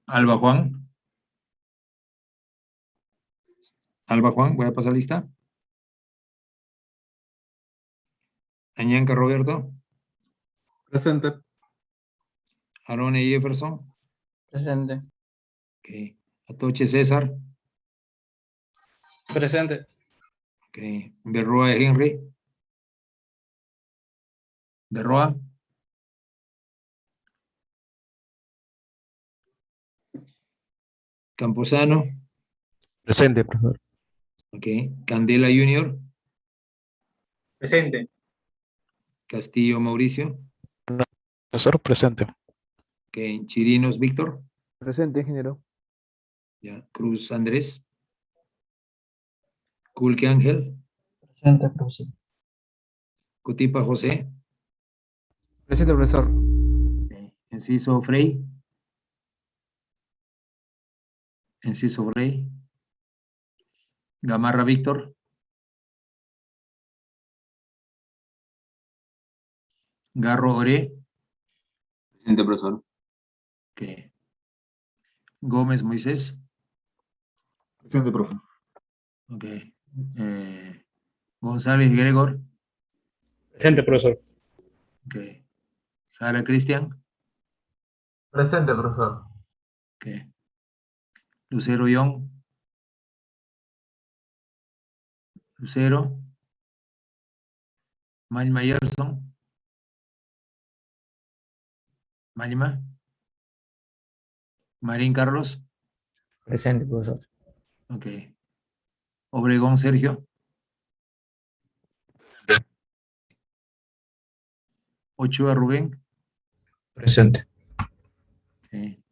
Alba Juan. Alba Juan, voy a pasar lista. Añanca Roberto. Presente. Arone Jefferson. Presente. Ok. Atoche César. Presente. Ok. Berroa Henry. Berroa. Camposano. Presente, profesor. Ok. Candela Junior. Presente. Castillo Mauricio. Profesor, presente. Ok. Chirinos Víctor. Presente, ingeniero. Ya. Cruz Andrés. Culque Ángel. Presente, profesor. Cutipa José. Presente, profesor. Enciso Frey. Enciso Frey. Gamarra Víctor. Garro Oré. Presente, profesor. Okay. Gómez Moisés. Presente, profe. Ok. González Gregor. Presente, profesor. Ok. Jara Cristian. Presente, profesor. Ok. Lucero Young. Lucero. Malma Gerson. Malma. Marín Carlos. Presente, profesor. Ok. Obregón Sergio. Ochoa Rubén. Presente. Ok.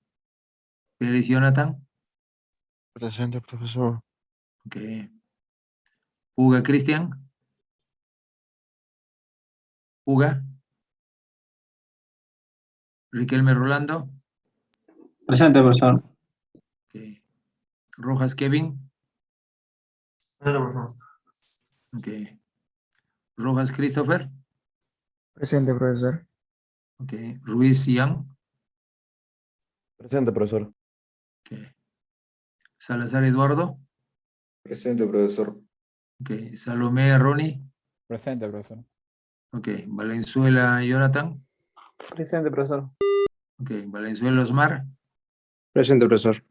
Pérez Jonathan. Presente, profesor. Ok. Uga Cristian. Uga. Riquelme Rolando. Presente, profesor. Ok. Rojas Kevin. Presente, profesor. Ok. Rojas Christopher. Presente, profesor. Ok. Ruiz Ian. Presente, profesor. Salazar Eduardo. Presente, profesor. Ok. Salomé Ronnie. Presente, profesor. Ok. Valenzuela Jonathan. Presente, profesor. Ok. Valenzuela Osmar. Presente, profesor.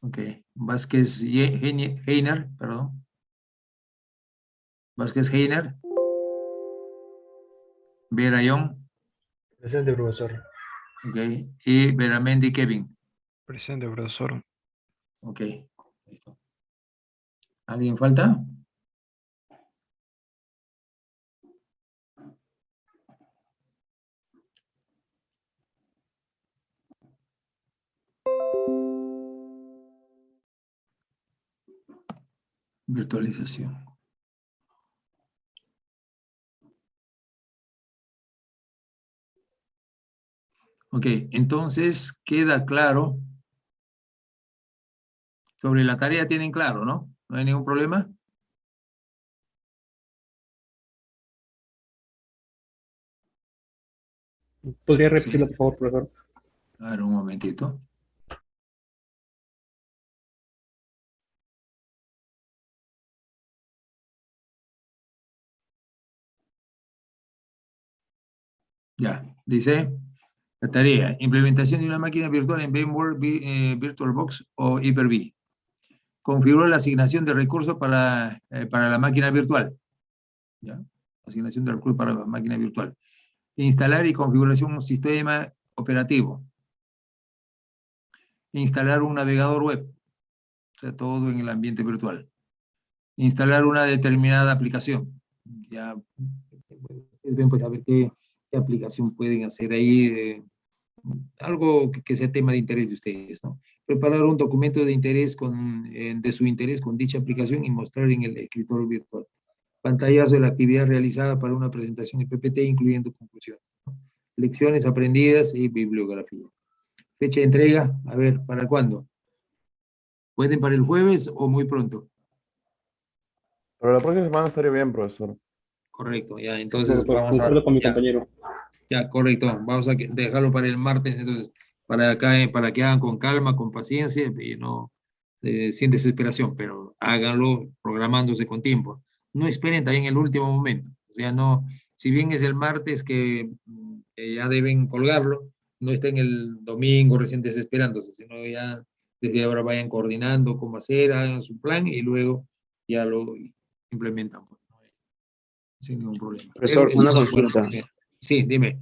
Ok. Vázquez Heiner, perdón. Vázquez Heiner. Vera Young. Presente, profesor. Ok. Y Veramendi Kevin. Presente, profesor. Ok. Listo. ¿Alguien falta? Virtualización. Ok, entonces queda claro. Sobre la tarea tienen claro, ¿no? ¿No hay ningún problema? ¿Podría repetirlo, por favor, profesor? A ver, un momentito. Ya, dice la tarea, implementación de una máquina virtual en VMware VirtualBox o Hyper-V. Configura la asignación de recursos para la máquina virtual. ¿Ya? Asignación de recursos para la máquina virtual. Instalar y configuración de un sistema operativo. Instalar un navegador web. O sea, todo en el ambiente virtual. Instalar una determinada aplicación. Ya, ustedes ven, pues, a ver qué aplicación pueden hacer ahí, algo que sea tema de interés de ustedes, ¿no? Preparar un documento de interés de su interés con dicha aplicación y mostrar en el escritorio virtual. Pantallazo de la actividad realizada para una presentación en PPT, incluyendo conclusiones, ¿no? Lecciones aprendidas y bibliografía. Fecha de entrega, a ver, ¿para cuándo? ¿Pueden para el jueves o muy pronto? Pero la próxima semana estaría bien, profesor. Correcto, ya, Sí, entonces profesor, vamos a... concuerdo con mi ya, compañero. ya, correcto, vamos a dejarlo para el martes, entonces, para que hagan con calma, con paciencia y no sin desesperación, pero háganlo programándose con tiempo. No esperen también el último momento, o sea, no, si bien es el martes que ya deben colgarlo, no estén el domingo recién desesperándose, sino ya desde ahora vayan coordinando cómo hacer, hagan su plan y luego ya lo implementan, pues, sin ningún problema. Pero Profesor, es una una buena consulta. oportunidad. Sí, dime.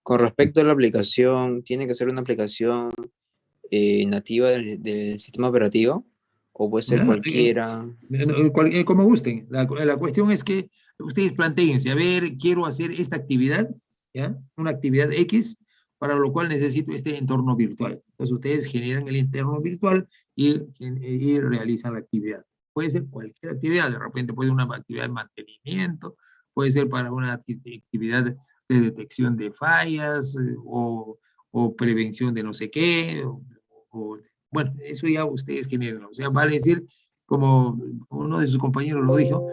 Con respecto a la aplicación, ¿tiene que ser una aplicación nativa del sistema operativo? ¿O puede ser Ya, cualquiera? como gusten. La cuestión es que ustedes planteense, a ver, quiero hacer esta actividad, ¿ya? Una actividad X, para lo cual necesito este entorno virtual. Entonces ustedes generan el entorno virtual y realizan la actividad. Puede ser cualquier actividad, de repente puede ser una actividad de mantenimiento, puede ser para una actividad de detección de fallas o prevención de no sé qué, bueno, eso ya ustedes generan. O sea, vale decir, como uno de sus compañeros lo dijo,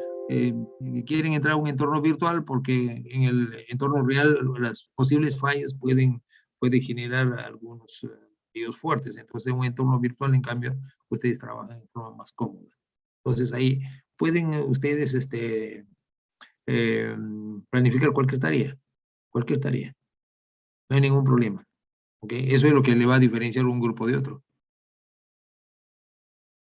quieren entrar a un entorno virtual porque en el entorno real las posibles fallas pueden generar algunos virus fuertes. Entonces, en un entorno virtual, en cambio, ustedes trabajan de forma más cómoda. Entonces, ahí pueden ustedes eh, planificar cualquier tarea, cualquier tarea. No hay ningún problema. ¿Ok? Eso es lo que le va a diferenciar un grupo de otro.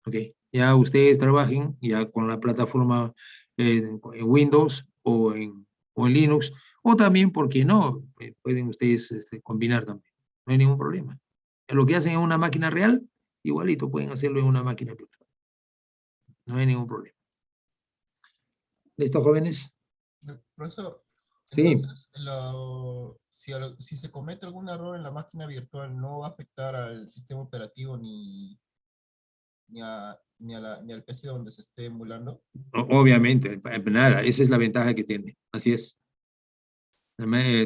¿Ok? Ya ustedes trabajen ya con la plataforma en Windows o en Linux, o también, ¿por qué no? Pueden ustedes combinar también. No hay ningún problema. Lo que hacen en una máquina real, igualito pueden hacerlo en una máquina virtual. No hay ningún problema. ¿Listo, jóvenes? Profesor, Sí. entonces, si se comete algún error en la máquina virtual, ¿no va a afectar al sistema operativo ni al PC donde se esté emulando? Obviamente, nada, esa es la ventaja que tiene. Así es.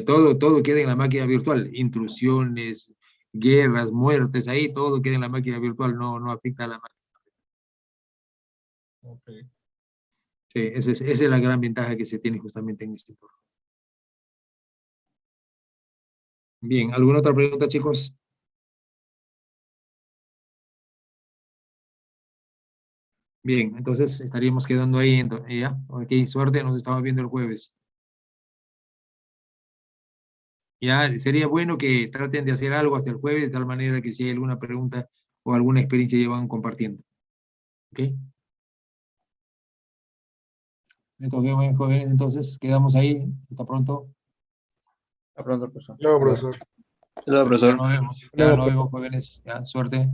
Todo queda en la máquina virtual. Intrusiones, guerras, muertes, ahí todo queda en la máquina virtual, no afecta a la máquina. Ok. Sí, esa es la gran ventaja que se tiene justamente en este entorno. Bien, ¿alguna otra pregunta, chicos? Bien, entonces estaríamos quedando ahí. Ya, ok, suerte, nos estamos viendo el jueves. Ya, sería bueno que traten de hacer algo hasta el jueves, de tal manera que si hay alguna pregunta o alguna experiencia ya van compartiendo. ¿Ok? Entonces, bien, jóvenes, entonces quedamos ahí. Hasta pronto. Hasta pronto, profesor. Luego, profesor. Saludos, profesor. Ya nos vemos, jóvenes. Ya, suerte.